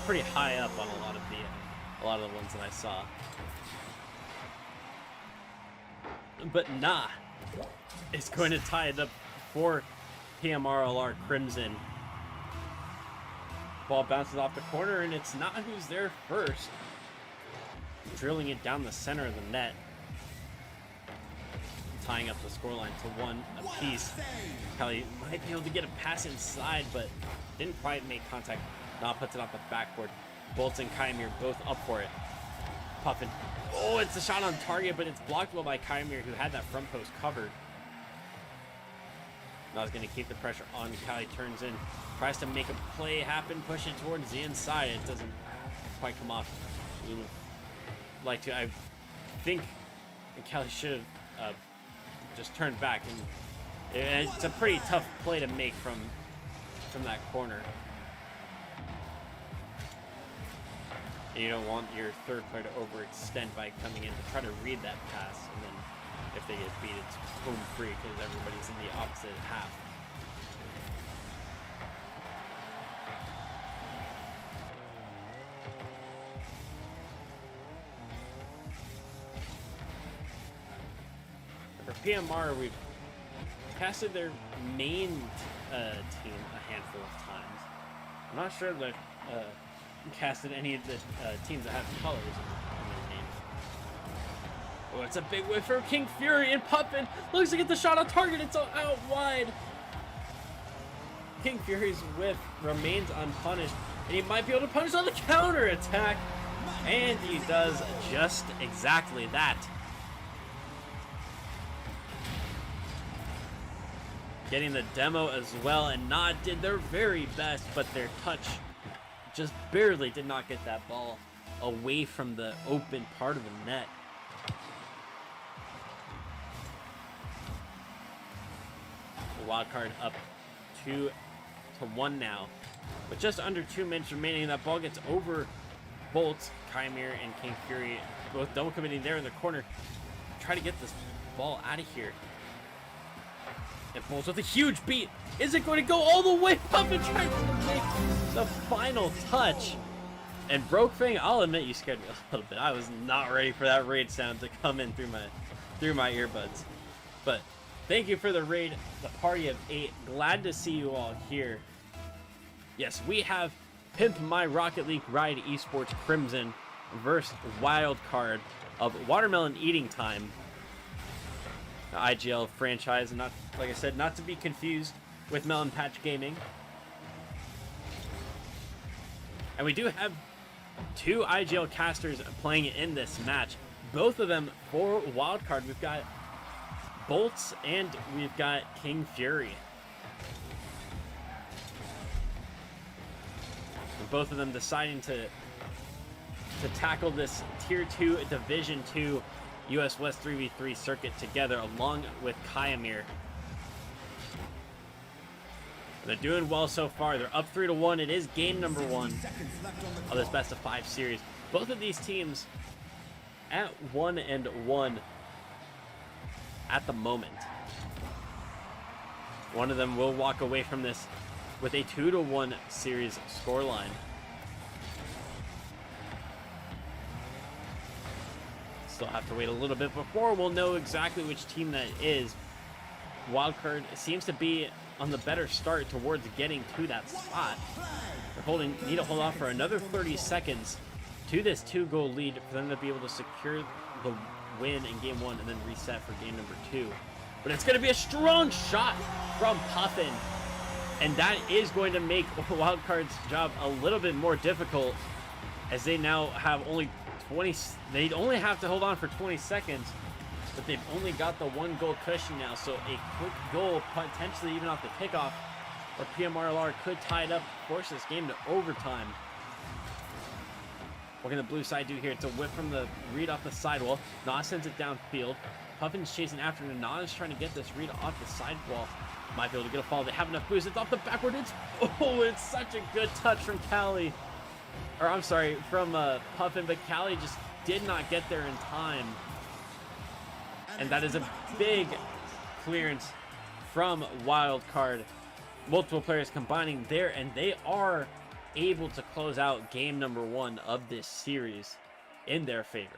pretty high up on a lot of the ones that I saw. But nah, it's going to tie it up for PMRLR Crimson. Ball bounces off the corner, and it's not who's there first, drilling it down the center of the net, tying up the scoreline to 1 apiece. Kelly might be able to get a pass inside, but didn't quite make contact. Now puts it off the backboard. Bolts and Kymir both up for it. Puffin. Oh, it's a shot on target, but it's blocked well by Kymir, who had that front post covered. Now he's going to keep the pressure on. Kali turns in, tries to make a play happen, push it towards the inside. It doesn't quite come off. I think Kali should have just turned back, and it's a pretty tough play to make from that corner. You don't want your third player to overextend by coming in to try to read that pass, and then if they get beat, it's home free because everybody's in the opposite half. For PMR, we've casted their main team a handful of times. I'm not sure that casted any of the teams that have colors in their names. Oh, it's a big whiff for King Fury, and Puffin looks to get the shot on target. It's out wide. King Fury's whiff remains unpunished, and he might be able to punish on the counter attack, and he does just exactly that. Getting the demo as well, and Nod did their very best, but their touch just barely did not get that ball away from the open part of the net. The wild card up 2-1 now, with just under 2 minutes remaining. That ball gets over Bolts. Kymir and King Fury both double committing there in the corner. Try to get this ball out of here. And Bolts with a huge beat. Is it going to go all the way up and try to make the final touch? And Brokefang, I'll admit you scared me a little bit. I was not ready for that raid sound to come in through my earbuds. But thank you for the raid, the party of 8. Glad to see you all here. Yes, we have Pimp My Rocket League Ride Esports Crimson versus Wildcard of Watermelon Eating Time. The IGL franchise, and not, like I said, not to be confused with Melon Patch Gaming. And we do have 2 IGL casters playing in this match, both of them for Wildcard. We've got Bolts and we've got King Fury. And both of them deciding to to tackle this Tier 2 Division 2 US West 3v3 circuit together, along with Kayamir. They're doing well so far. They're up 3-1. It is game number 1 of this best of 5 series. Both of these teams at 1-1 at the moment. One of them will walk away from this with a 2-1 series scoreline. Still have to wait a little bit before we'll know exactly which team that is. Wildcard seems to be on the better start towards getting to that spot. They're need to hold off for another 30 seconds to this 2-goal lead for them to be able to secure the win in game 1 and then reset for game number 2. But it's going to be a strong shot from Puffin, and that is going to make Wildcard's job a little bit more difficult, as they now have only 20. They only have to hold on for 20 seconds. But they've only got the 1-goal cushion now, so a quick goal, potentially even off the kickoff, or PMRLR could tie it up, force this game to overtime. What can the blue side do here? It's a whip from the read off the sidewall. Na sends it downfield. Puffin's chasing after him. Na is trying to get this read off the sidewall. Might be able to get a fall. They have enough boost. It's off the backward. It's such a good touch from Callie. Or I'm sorry, from Puffin, but Callie just did not get there in time. And that is a big clearance from Wildcard. Multiple players combining there, and they are able to close out game number 1 of this series in their favor.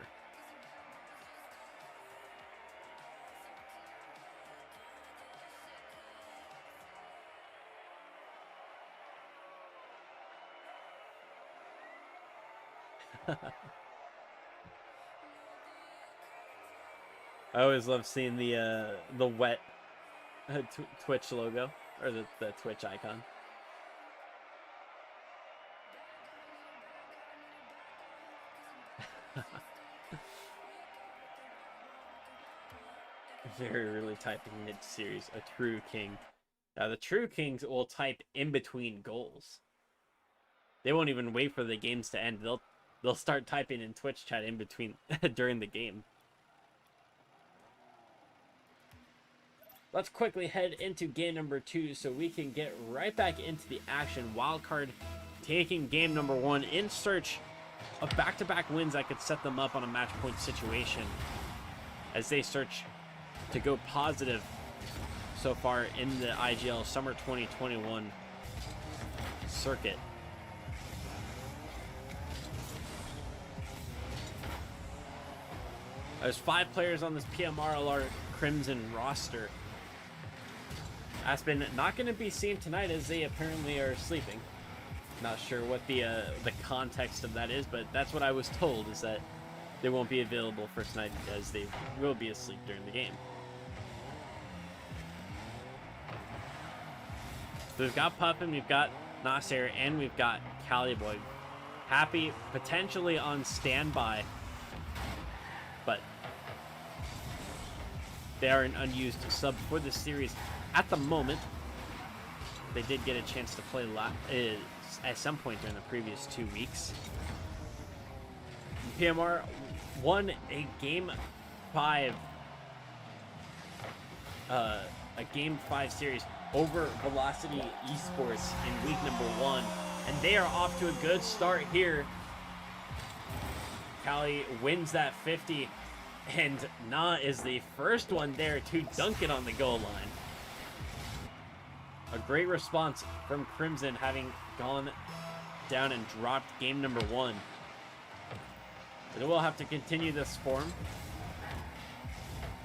I always love seeing the wet Twitch logo, or the Twitch icon. Very really typing mid-series, a true king. Now the true kings will type in between goals. They won't even wait for the games to end. They'll start typing in Twitch chat in between during the game. Let's quickly head into game number 2 so we can get right back into the action. Wildcard taking game number 1 in search of back-to-back wins that could set them up on a match point situation as they search to go positive so far in the IGL Summer 2021 circuit. There's 5 players on this PMRLR Crimson roster. Aspen not going to be seen tonight as they apparently are sleeping. Not sure what the context of that is, but that's what I was told, is that they won't be available for tonight because they will be asleep during the game. So we've got Puffin, we've got Nasser, and we've got Caliboy. Happy potentially on standby, but they are an unused sub for this series at the moment. They did get a chance to play at some point during the previous 2 weeks. PMR won a game 5 series over Velocity Esports in week number 1, and they are off to a good start here. Callie wins that 50, and Na is the first one there to dunk it on the goal line. A great response from Crimson, having gone down and dropped game number 1. They will have to continue this form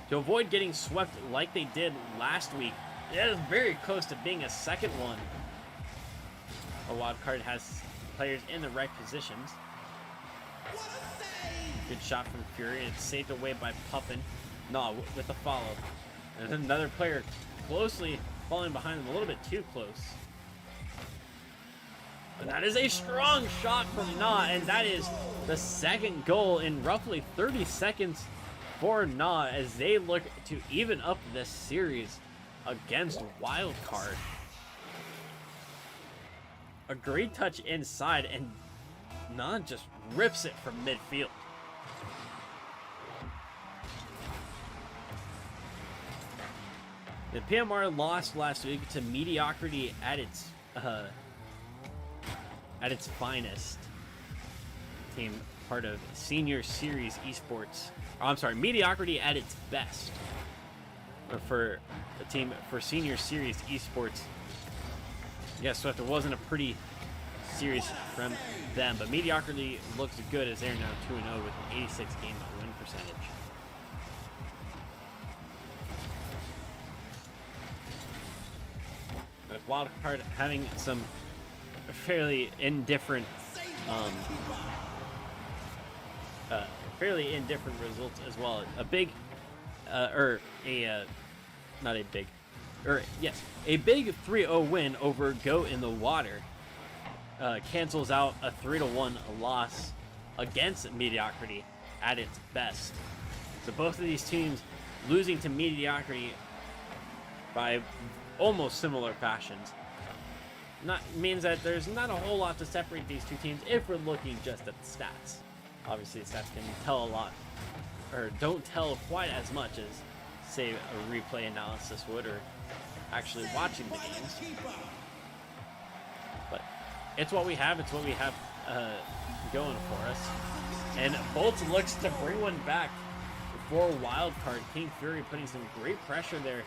to avoid getting swept like they did last week. It is very close to being a second one. A Wildcard has players in the right positions. Good shot from Fury, and it's saved away by Puffin. No, with the follow. And another player closely falling behind them, a little bit too close. And that is a strong shot from Na, and that is the second goal in roughly 30 seconds for Na as they look to even up this series against Wildcard. A great touch inside, and Nah just rips it from midfield. The PMR lost last week to mediocrity at its finest. Team part of Senior Series Esports. Oh, I'm sorry, mediocrity at its best. For a team for Senior Series Esports. Yes, so if it wasn't a pretty series from them, but mediocrity looks good as they're now 2-0 with an 86 game win percentage. With Wildcard having some fairly indifferent results as well. A big a big 3-0 win over Goat in the Water cancels out a 3-1 loss against Mediocrity at its best. So both of these teams losing to Mediocrity by almost similar fashions. Means that there's not a whole lot to separate these two teams if we're looking just at the stats. Obviously, the stats can tell a lot, or don't tell quite as much as, say, a replay analysis would, or actually watching the games. But it's what we have. It's what we have going for us. And Bolts looks to bring one back for Wildcard. King Fury putting some great pressure there.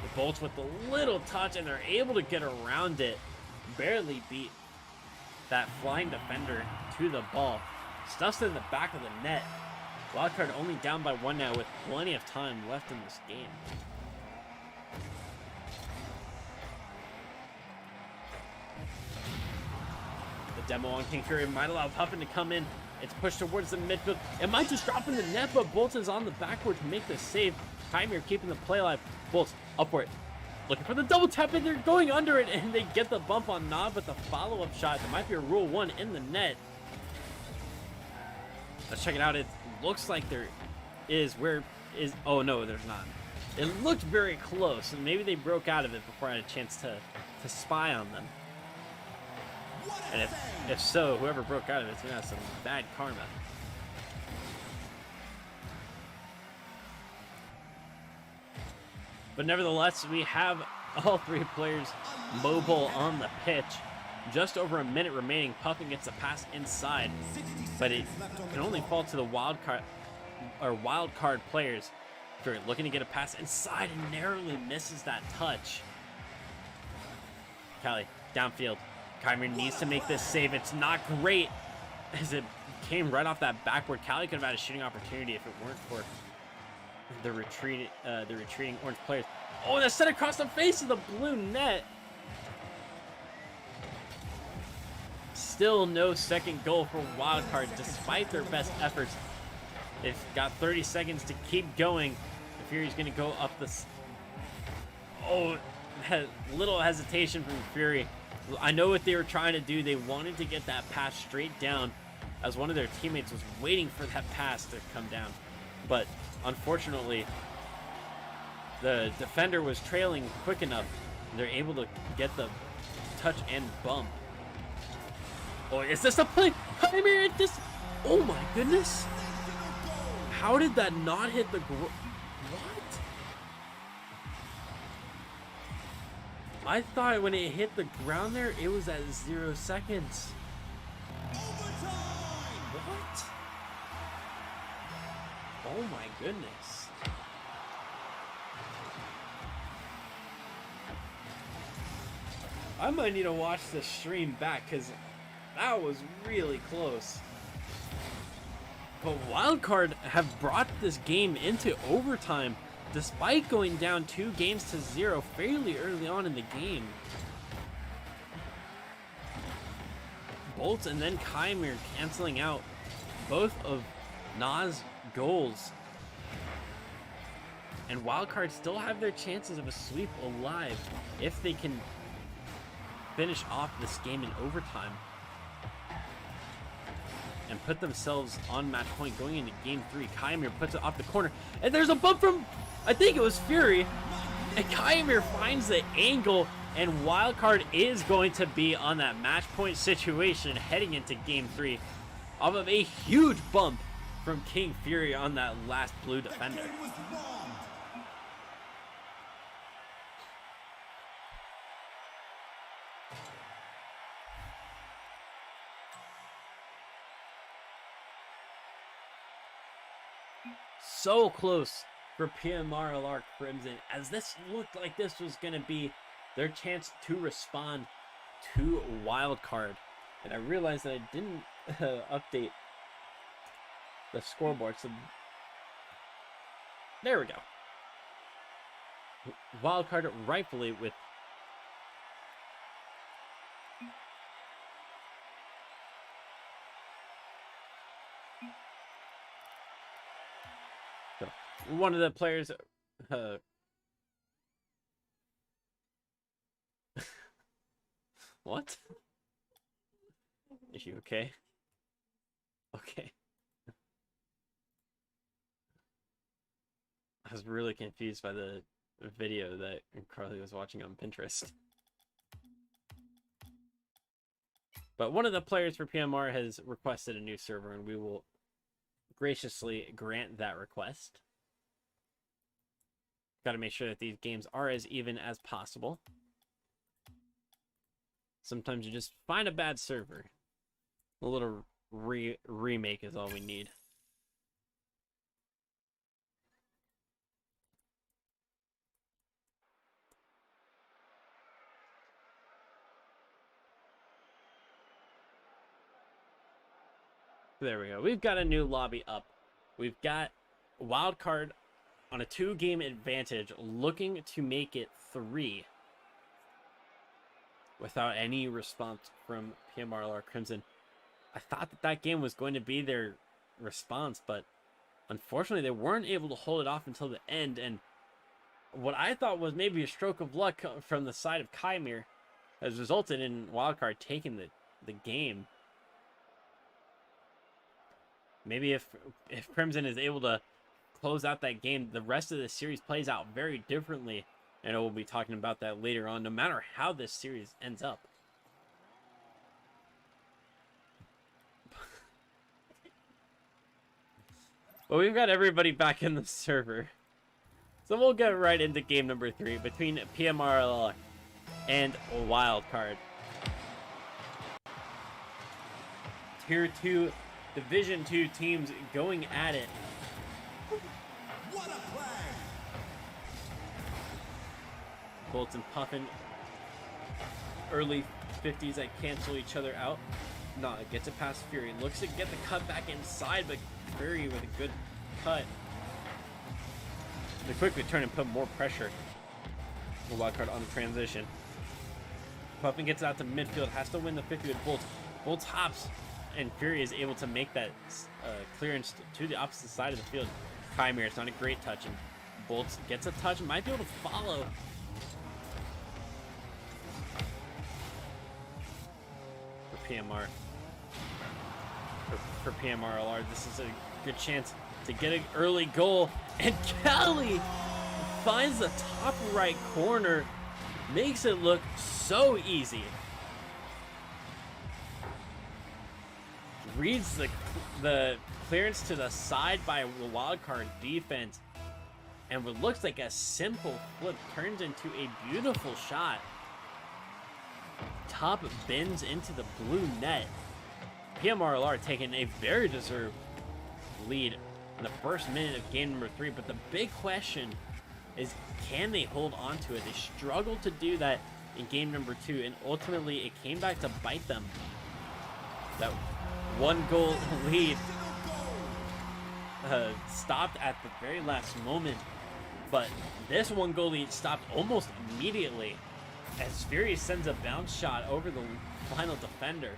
The Bolts with a little touch, and they're able to get around it. Barely beat that flying defender to the ball. Stuffs it in the back of the net. Wildcard only down by 1 now with plenty of time left in this game. The demo on King Fury might allow Puffin to come in. It's pushed towards the midfield. It might just drop in the net, but Bolts is on the backward to make the save. Chimere keeping the play alive. Bolts upward. Looking for the double tap, and they're going under it, and they get the bump on Knob, but the follow-up shot, there might be a Rule 1 in the net. Let's check it out. It looks like there is. Oh no, there's not. It looked very close, and maybe they broke out of it before I had a chance to spy on them. And if so, whoever broke out of it's gonna have some bad karma. But nevertheless, we have all three players mobile on the pitch. Just over a minute remaining. Puffin gets the pass inside, but it can only fall to the wild card players. If you're looking to get a pass inside and narrowly misses that touch. Callie, downfield. Chimere needs to make this save. It's not great as it came right off that backward. Callie could have had a shooting opportunity if it weren't for the retreating orange players. Oh, that's set across the face of the blue net. Still no second goal for Wildcard despite their best efforts. They've got 30 seconds to keep going. The Fury's going to go up this. Oh, little hesitation from Fury. I know what they were trying to do. They wanted to get that pass straight down as one of their teammates was waiting for that pass to come down. But unfortunately, the defender was trailing quick enough. They're able to get the touch and bump. Oh, is this a play? Chimere at this. Oh my goodness. How did that not hit the what? I thought when it hit the ground there, it was at 0 seconds. What? Oh my goodness. I might need to watch the stream back because that was really close. But Wildcard have brought this game into overtime despite going down 2-0 fairly early on in the game. Bolts and then Chimere canceling out both of Na's goals. And Wildcard still have their chances of a sweep alive if they can finish off this game in overtime and put themselves on match point going into game 3. Chimere puts it off the corner, and there's a bump from, I think it was Fury, and Chimere finds the angle, and Wildcard is going to be on that match point situation heading into game 3. off of a huge bump from King Fury on that last blue defender. The game was wrong. So close for PMRLR Crimson, as this looked like this was going to be their chance to respond to Wildcard. And I realized that I didn't update the scoreboard, so there we go. Wildcard rightfully with one of the players what? Is you okay? Okay. I was really confused by the video that Carly was watching on Pinterest. But one of the players for PMR has requested a new server, and we will graciously grant that request. Got to make sure that these games are as even as possible. Sometimes you just find a bad server. A little remake is all we need. There we go. We've got a new lobby up. We've got Wildcard on a 2-game advantage, looking to make it 3 without any response from PMRLR Crimson. I thought that that game was going to be their response, but unfortunately they weren't able to hold it off until the end, and what I thought was maybe a stroke of luck from the side of Kymir has resulted in Wildcard taking the game. Maybe if Crimson is able to close out that game, the rest of the series plays out very differently, and we'll be talking about that later on, no matter how this series ends up. But we've got everybody back in the server, so we'll get right into game number 3 between PMRL and Wildcard. Tier 2 Division 2 teams going at it. What a play! Bolts and Puffin, early 50s that cancel each other out. Nah, it gets it past Fury. Looks to get the cut back inside, but Fury with a good cut. They quickly turn and put more pressure. The Wildcard on the transition. Puffin gets out to midfield, has to win the 50 with Bolts. Bolts hops, and Fury is able to make that clearance to the opposite side of the field. Kymir, it's not a great touch, and Bolts gets a touch, might be able to follow. For PMR. For PMRLR, this is a good chance to get an early goal, and Kelly finds the top right corner, makes it look so easy. Reads the clearance to the side by the Wildcard defense, and what looks like a simple flip turns into a beautiful shot. Top bends into the blue net. PMRLR taking a very deserved lead in the first minute of game number 3, but the big question is, can they hold on to it? They struggled to do that in game number 2, and ultimately it came back to bite them. That 1-goal lead stopped at the very last moment, but this 1-goal lead stopped almost immediately as Fury sends a bounce shot over the final defender.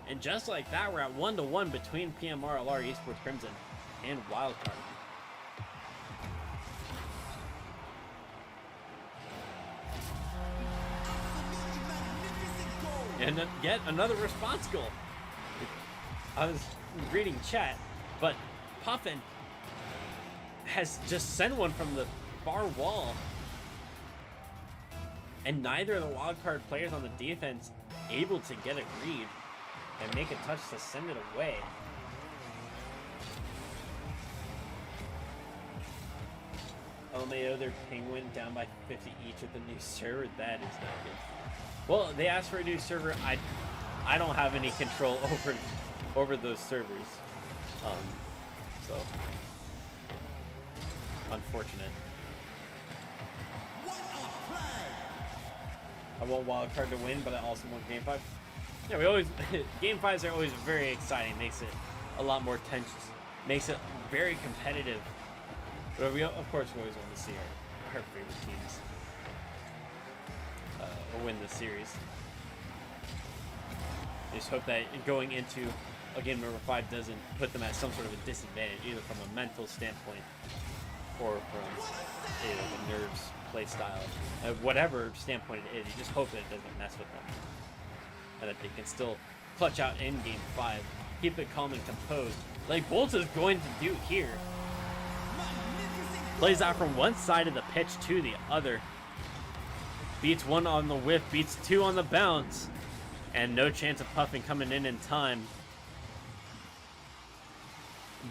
And just like that, we're at 1-1 between PMRLR Esports Crimson and Wildcard. And yet another response goal. I was reading chat, but Puffin has just sent one from the far wall. And neither of the Wildcard players on the defense able to get a read. and make a touch to send it away. LMAO, their Penguin down by 50 each with the new server. That is not good. Well, they asked for a new server. I don't have any control over those servers. So unfortunate. I want Wildcard to win, but I also want Game 5. Yeah, we always Game 5s are always very exciting. Makes it a lot more tense. Makes it very competitive. But we, of course, we always want to see our favorite teams win the series. I just hope that going into a game number 5 doesn't put them at some sort of a disadvantage, either from a mental standpoint or from the nerves, play style, whatever standpoint it is. You just hope that it doesn't mess with them, and that they can still clutch out in Game 5, keep it calm and composed, like Bolts is going to do here. Plays out from one side of the pitch to the other. Beats one on the whiff, beats two on the bounce, and no chance of Puffin coming in time.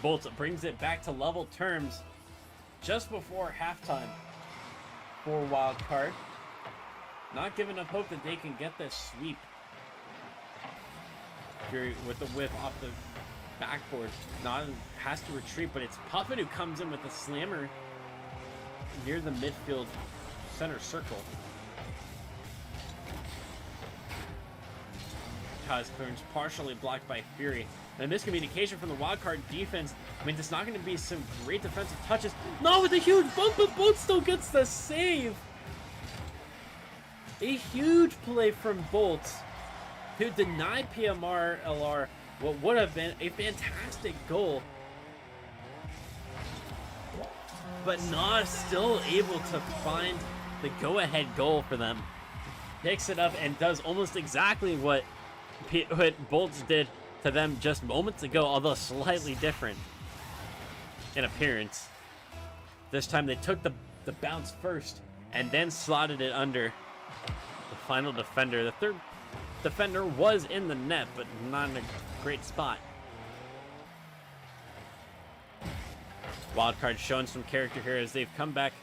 Bolts brings it back to level terms just before halftime for Wildcard. Not giving up hope that they can get this sweep. Fury with the whiff off the backboard. Not has to retreat, but it's Puffin who comes in with the slammer near the midfield center circle. Kai's clearance partially blocked by Fury. And a miscommunication from the Wildcard defense means it's not going to be some great defensive touches. No, with a huge bump, but Bolt still gets the save. A huge play from Bolt to deny PMR LR what would have been a fantastic goal. But Nas still able to find the go-ahead goal for them. Picks it up and does almost exactly what Bolts did to them just moments ago, although slightly different in appearance. This time they took the bounce first and then slotted it under the final defender. The third defender was in the net, but not in a great spot. Wildcard showing some character here as they've come back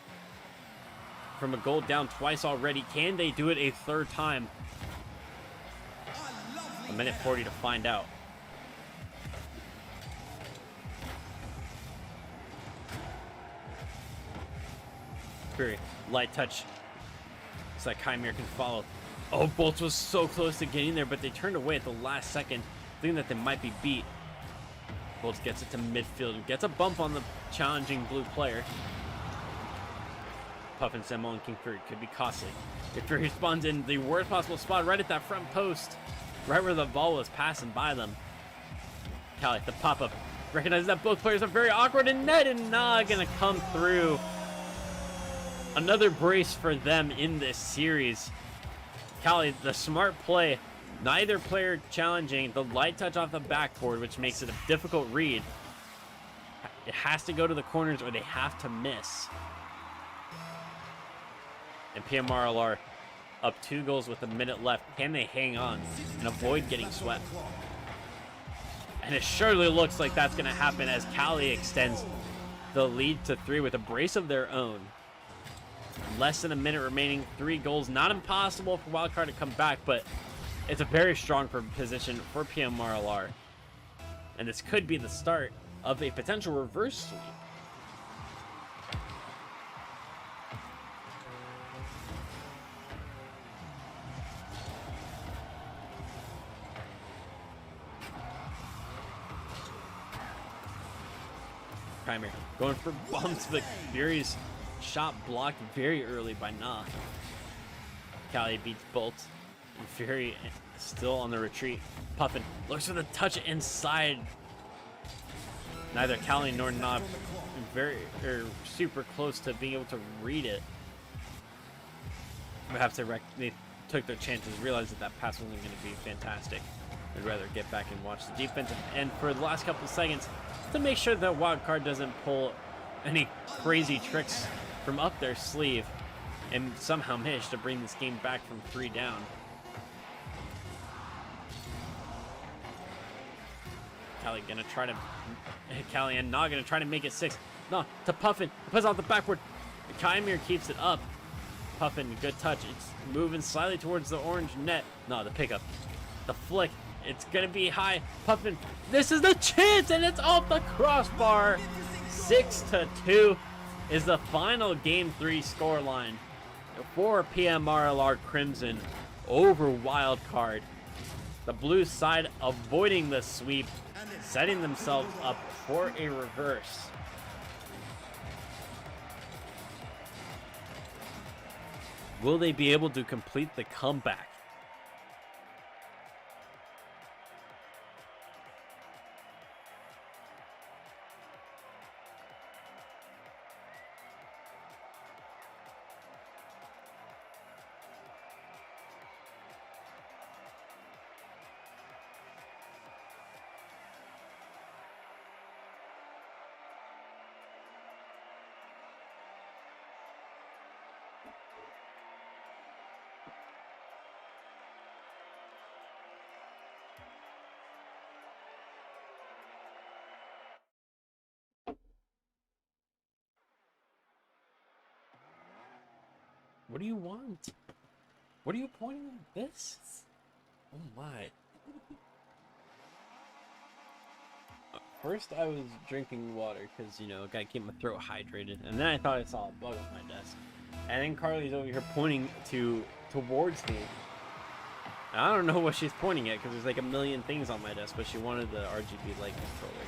from a goal down twice already. Can they do it a third time? A minute 40 to find out. Fury, light touch. It's like Chimera can follow. Oh, Bolts was so close to getting there, but they turned away at the last second, thinking that they might be beat. Bolts gets it to midfield and gets a bump on the challenging blue player. Puffin, Samuel, and King Fury could be costly. If Fury spawns in the worst possible spot right at that front post, right where the ball was passing by them. Cali, the pop-up, recognizes that both players are very awkward in net and not gonna come through. Another brace for them in this series. Cali, the smart play. Neither player challenging the light touch off the backboard, which makes it a difficult read. It has to go to the corners or they have to miss. And PMRLR up 2 goals with a minute left. Can they hang on and avoid getting swept? And it surely looks like that's going to happen as Cali extends the lead to 3 with a brace of their own. Less than a minute remaining, 3 goals. Not impossible for Wildcard to come back, but it's a very strong position for PMRLR. And this could be the start of a potential reverse sweep. Chimera going for bumps, but Fury's shot blocked very early by Na. Cali beats Bolt. And Fury still on the retreat. Puffin looks for the touch inside. Neither Cali nor Na super close to being able to read it. Perhaps they took their chances, realized that that pass wasn't going to be fantastic. I'd rather get back and watch the defensive end for the last couple of seconds to make sure that Wildcard doesn't pull any crazy tricks from up their sleeve and somehow manage to bring this game back from 3 down. Callie gonna try to... Callie and Na gonna try to make it 6. No, to Puffin. Puts off the backboard. Kymir keeps it up. Puffin, good touch. It's moving slightly towards the orange net. No, the pickup. The flick. It's gonna be high. Puffin. This is the chance, and it's off the crossbar. 6-2 is the final Game 3 scoreline for PMRLR Crimson over Wildcard. The blue side avoiding the sweep, setting themselves up for a reverse. Will they be able to complete the comeback? What do you want? What are you pointing at? This? Oh my. First I was drinking water because, you know, gotta keep my throat hydrated. And then I thought I saw a bug on my desk. And then Carly's over here pointing towards me. And I don't know what she's pointing at because there's like a million things on my desk, but she wanted the RGB light controller.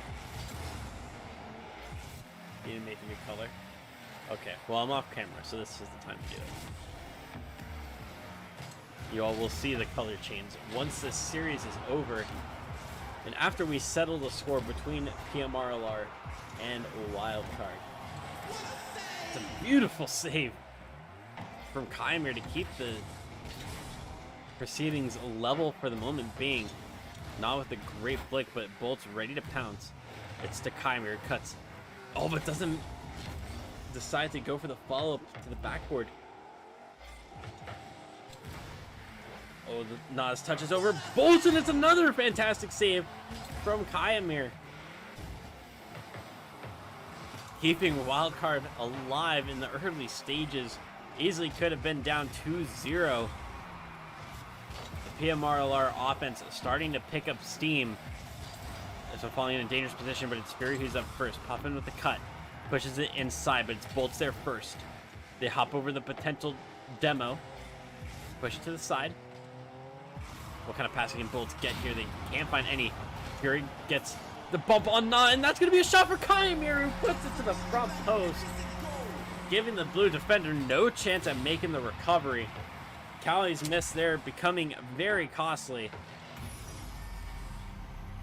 You didn't make a new color? Okay, well, I'm off camera, so this is the time to do it. You all will see the color change once this series is over, and after we settle the score between PMRLR and Wildcard. It's a beautiful save from Kymir to keep the proceedings level for the moment being. Not with a great flick, but Bolt's ready to pounce. It's to Kymir, cuts. Oh, but doesn't decide to go for the follow-up to the backboard. Oh, the Nas touches over Bolt, and it's another fantastic save from Kymir. Keeping Wildcard alive in the early stages. Easily could have been down 2-0. The PMRLR offense starting to pick up steam. So falling in a dangerous position, but it's Fury who's up first. Puffin with the cut. Pushes it inside, but it's Bolt's there first. They hop over the potential demo. Push it to the side. What kind of passing can Bolts get here? They can't find any. Fury gets the bump on Na, and that's going to be a shot for Kymir, who puts it to the front post, giving the blue defender no chance at making the recovery. Callie's miss there becoming very costly.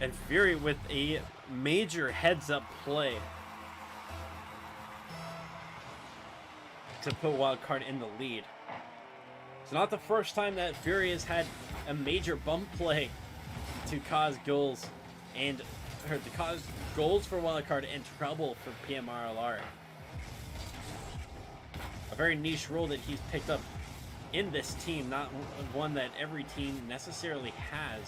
And Fury with a major heads-up play to put Wildcard in the lead. It's not the first time that Fury has had a major bump play to cause goals for Wildcard and trouble for PMRLR. A very niche role that he's picked up in this team, not one that every team necessarily has.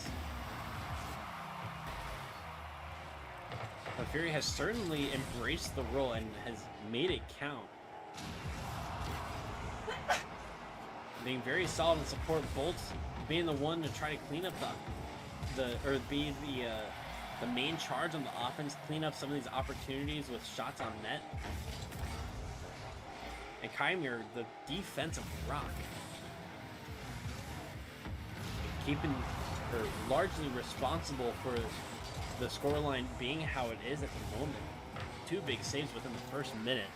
But Fury has certainly embraced the role and has made it count. Being very solid and support Bolts, being the one to try to clean up be the main charge on the offense, clean up some of these opportunities with shots on net. And Kymir, the defensive rock, keeping or largely responsible for the scoreline being how it is at the moment. 2 big saves within the first minute.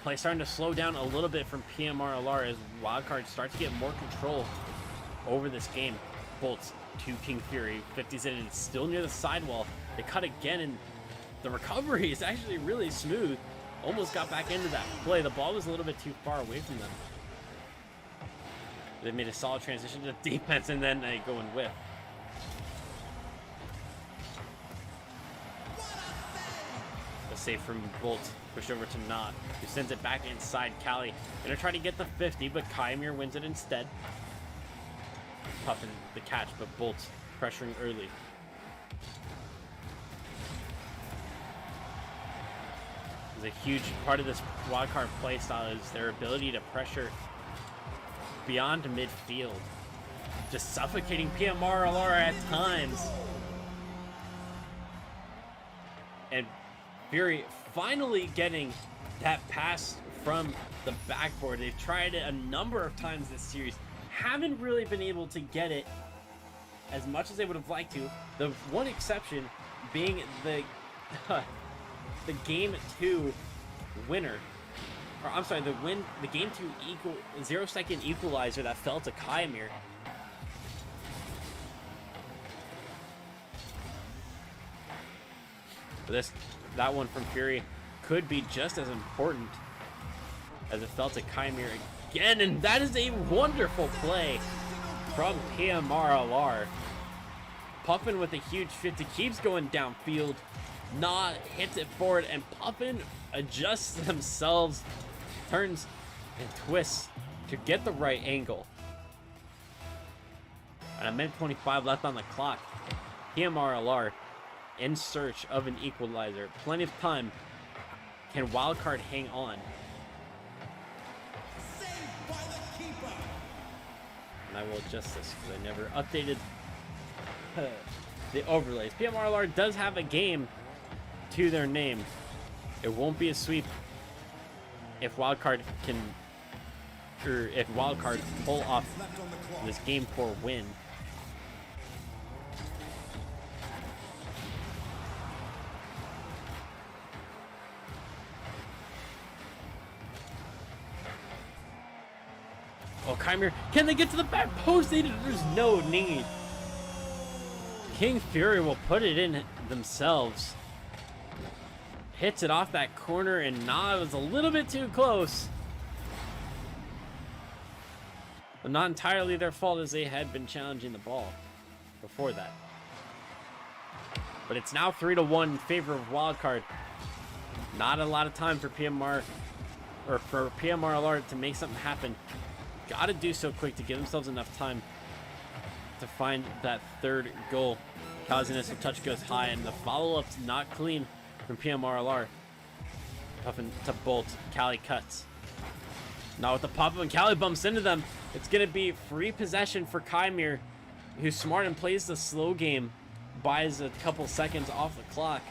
Play starting to slow down a little bit from PMRLR as Wildcard starts to get more control over this game. Bolts to King Fury, 50s it, and it's still near the sidewall. They cut again, and the recovery is actually really smooth. Almost got back into that play. The ball was a little bit too far away from them. They made a solid transition to defense, and then they go and whip. A save from Bolt. Pushed over to Na, who sends it back inside. Callie gonna try to get the 50, but Kymir wins it instead. Puffin the catch, but Bolt's pressuring early. A huge part of this wildcard playstyle is their ability to pressure beyond midfield, just suffocating PMRLR at times. And Fury finally getting that pass from the backboard. They've tried it a number of times this series, haven't really been able to get it as much as they would have liked to. The one exception being the the game 2 winner, or I'm sorry, the game 2 0-second equalizer that fell to Kaimir. But that one from Fury could be just as important as it fell to Kaimir again, and that is a wonderful play from PMRLR. Puffin with a huge 50 keeps going downfield. Nah hits it forward, and Puffin adjusts themselves, turns and twists to get the right angle. And a minute 25 left on the clock. PMRLR in search of an equalizer. Plenty of time. Can Wildcard hang on? Saved by the keeper. And I will adjust this because I never updated the overlays. PMRLR does have a game to their name. It won't be a sweep if Wildcard can, or if Wildcard pull off this game 4 win. Oh, Kaimir, can they get to the back post? There's no need. King Fury will put it in themselves. Hits it off that corner, and nah, it was a little bit too close. But not entirely their fault, as they had been challenging the ball before that. But it's now 3-1 in favor of Wildcard. Not a lot of time for PMRLR to make something happen. Gotta do so quick to give themselves enough time to find that third goal. Kaziness, the touch goes high, and the follow-up's not clean from PMRLR. Puffin to Bolt. Cali cuts. Now with the pop-up, and Cali bumps into them. It's going to be free possession for Kaimir, who's smart and plays the slow game. Buys a couple seconds off the clock.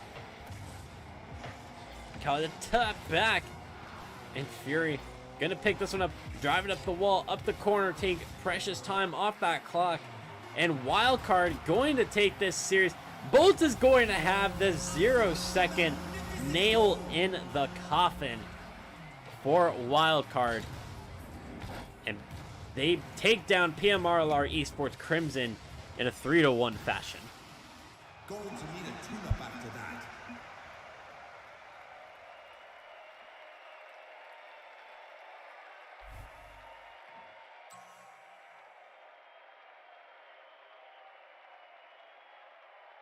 Cali to tap back. And Fury going to pick this one up. Drive it up the wall, up the corner. Take precious time off that clock. And Wildcard going to take this series. Bolt is going to have the 0-second nail in the coffin for Wildcard. And they take down PMRLR Esports Crimson in a 3-1 fashion. Going to need a tune-up after that.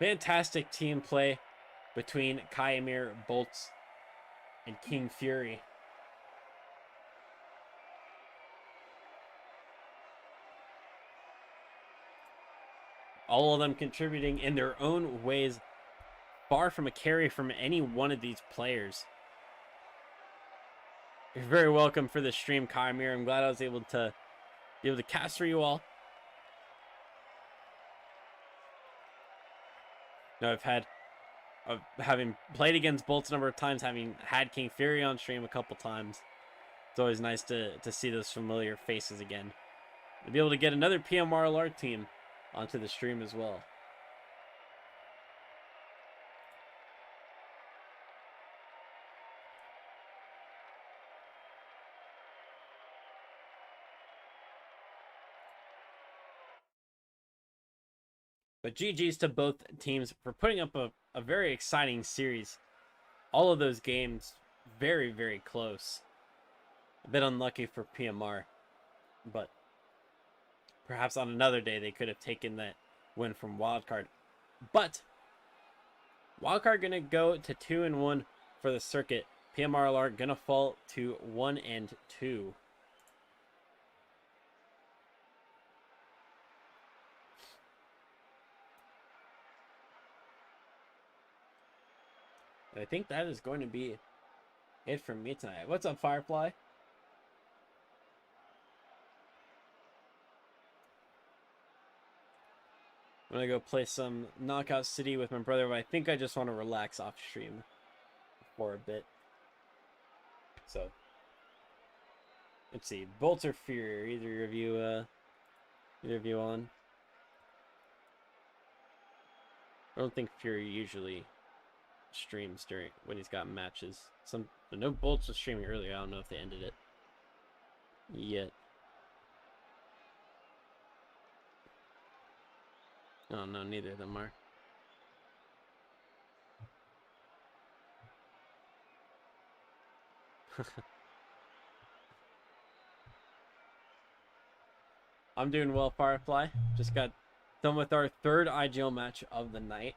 Fantastic team play between Kaimir, Bolts, and King Fury. All of them contributing in their own ways, far from a carry from any one of these players. You're very welcome for the stream, Kaimir. I'm glad I was able to cast for you all. Now, having played against Bolts a number of times, having had King Fury on stream a couple times, it's always nice to see those familiar faces again. To be able to get another PMRLR team onto the stream as well. But GG's to both teams for putting up a very exciting series. All of those games very, very close. A bit unlucky for PMR, but perhaps on another day they could have taken that win from Wildcard. But Wildcard gonna go to 2-1 for the circuit. PMRLR gonna fall to 1-2. I think that is going to be it from me tonight. What's up, Firefly? I'm gonna go play some Knockout City with my brother, but I think I just want to relax off stream for a bit. So, let's see. Bolts or Fury? Either of you on? I don't think Fury usually streams during when he's got matches. I know Bolts was streaming earlier. I don't know if they ended it yet. Oh no, neither of them are. I'm doing well, Firefly. Just got done with our third IGL match of the night.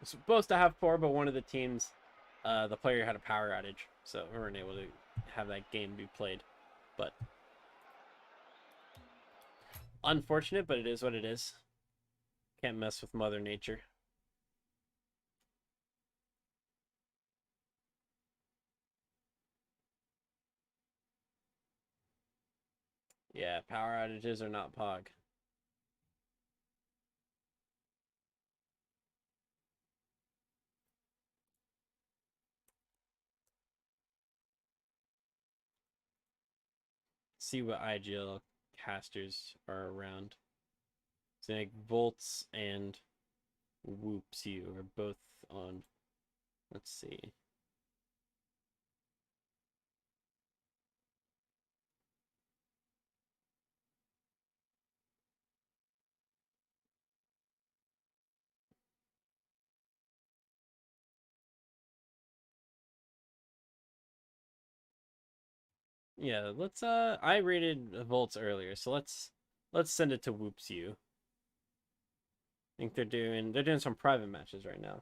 We're supposed to have 4, but one of the teams, the player had a power outage, so we weren't able to have that game be played. But unfortunate, but it is what it is. Can't mess with Mother Nature. Yeah, power outages are not POG. See what IGL casters are around. So like Volts and Whoops You are both on. Let's see. Yeah, let's I rated Volts earlier, so let's send it to Whoops You. I think they're doing some private matches right now.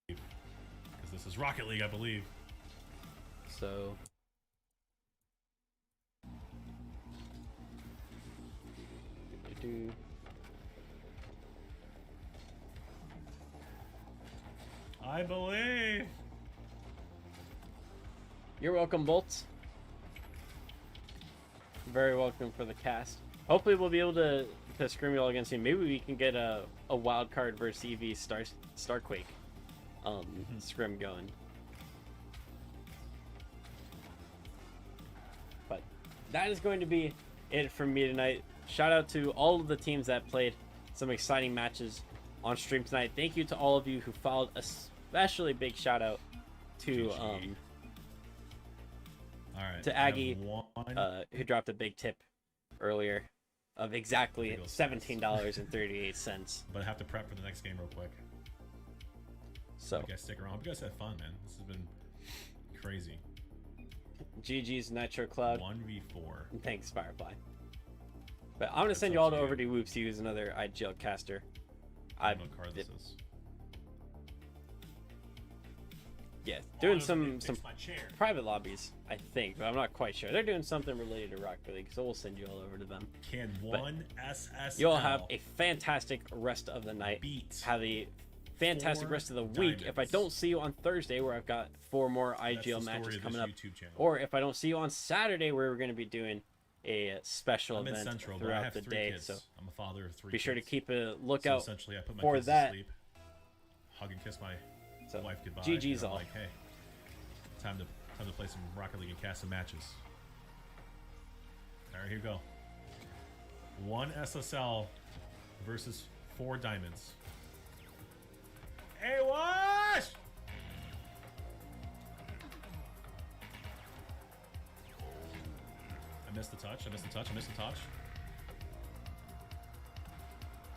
Because this is Rocket League, I believe. So I believe. you're welcome, Bolts. Very welcome for the cast. Hopefully we'll be able to scrim you all against you. Maybe we can get a wild card versus EV Starquake scrim going. But that is going to be it from me tonight. Shout out to all of the teams that played some exciting matches on stream tonight. Thank you to all of you who followed. Especially big shout out to to Aggie, who dropped a big tip earlier of exactly $17.38. But I have to prep for the next game real quick. So you guys stick around. You guys had fun, man. This has been crazy. GG's Nitro Cloud. 1v4. Thanks, Firefly. But I'm gonna send you all over to Whoops to use another IGL caster. I don't know what card this is. Yeah, doing some private lobbies, I think, but I'm not quite sure. They're doing something related to Rocket League, so we'll send you all over to them. Can one SSL you'll have a fantastic rest of the night. Have a fantastic rest of the week. If I don't see you on Thursday, where I've got 4 more IGL matches coming up, or if I don't see you on Saturday, where we're going to be doing a special event throughout the day. So I'm a father of 3 be sure to kids. keep a lookout so essentially I put my for kids that. To sleep, hug and kiss my wife goodbye. GG's and I'm all. like, hey, time to play some Rocket League and cast some matches. All right, here we go. 1 SSL versus 4 diamonds. Hey, Wash! I missed the touch. I missed the touch. I missed the touch.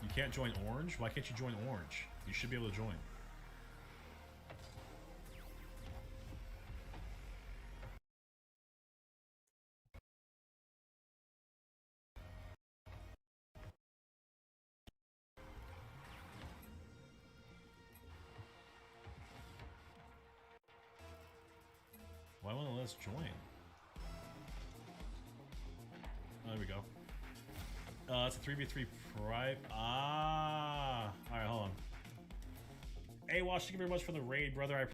You can't join orange? Why can't you join orange? You should be able to join. Why won't it let us join? Oh, there we go. It's a 3v3 private. Ah. Alright, hold on. Hey, Wash, thank you very much for the raid, brother. I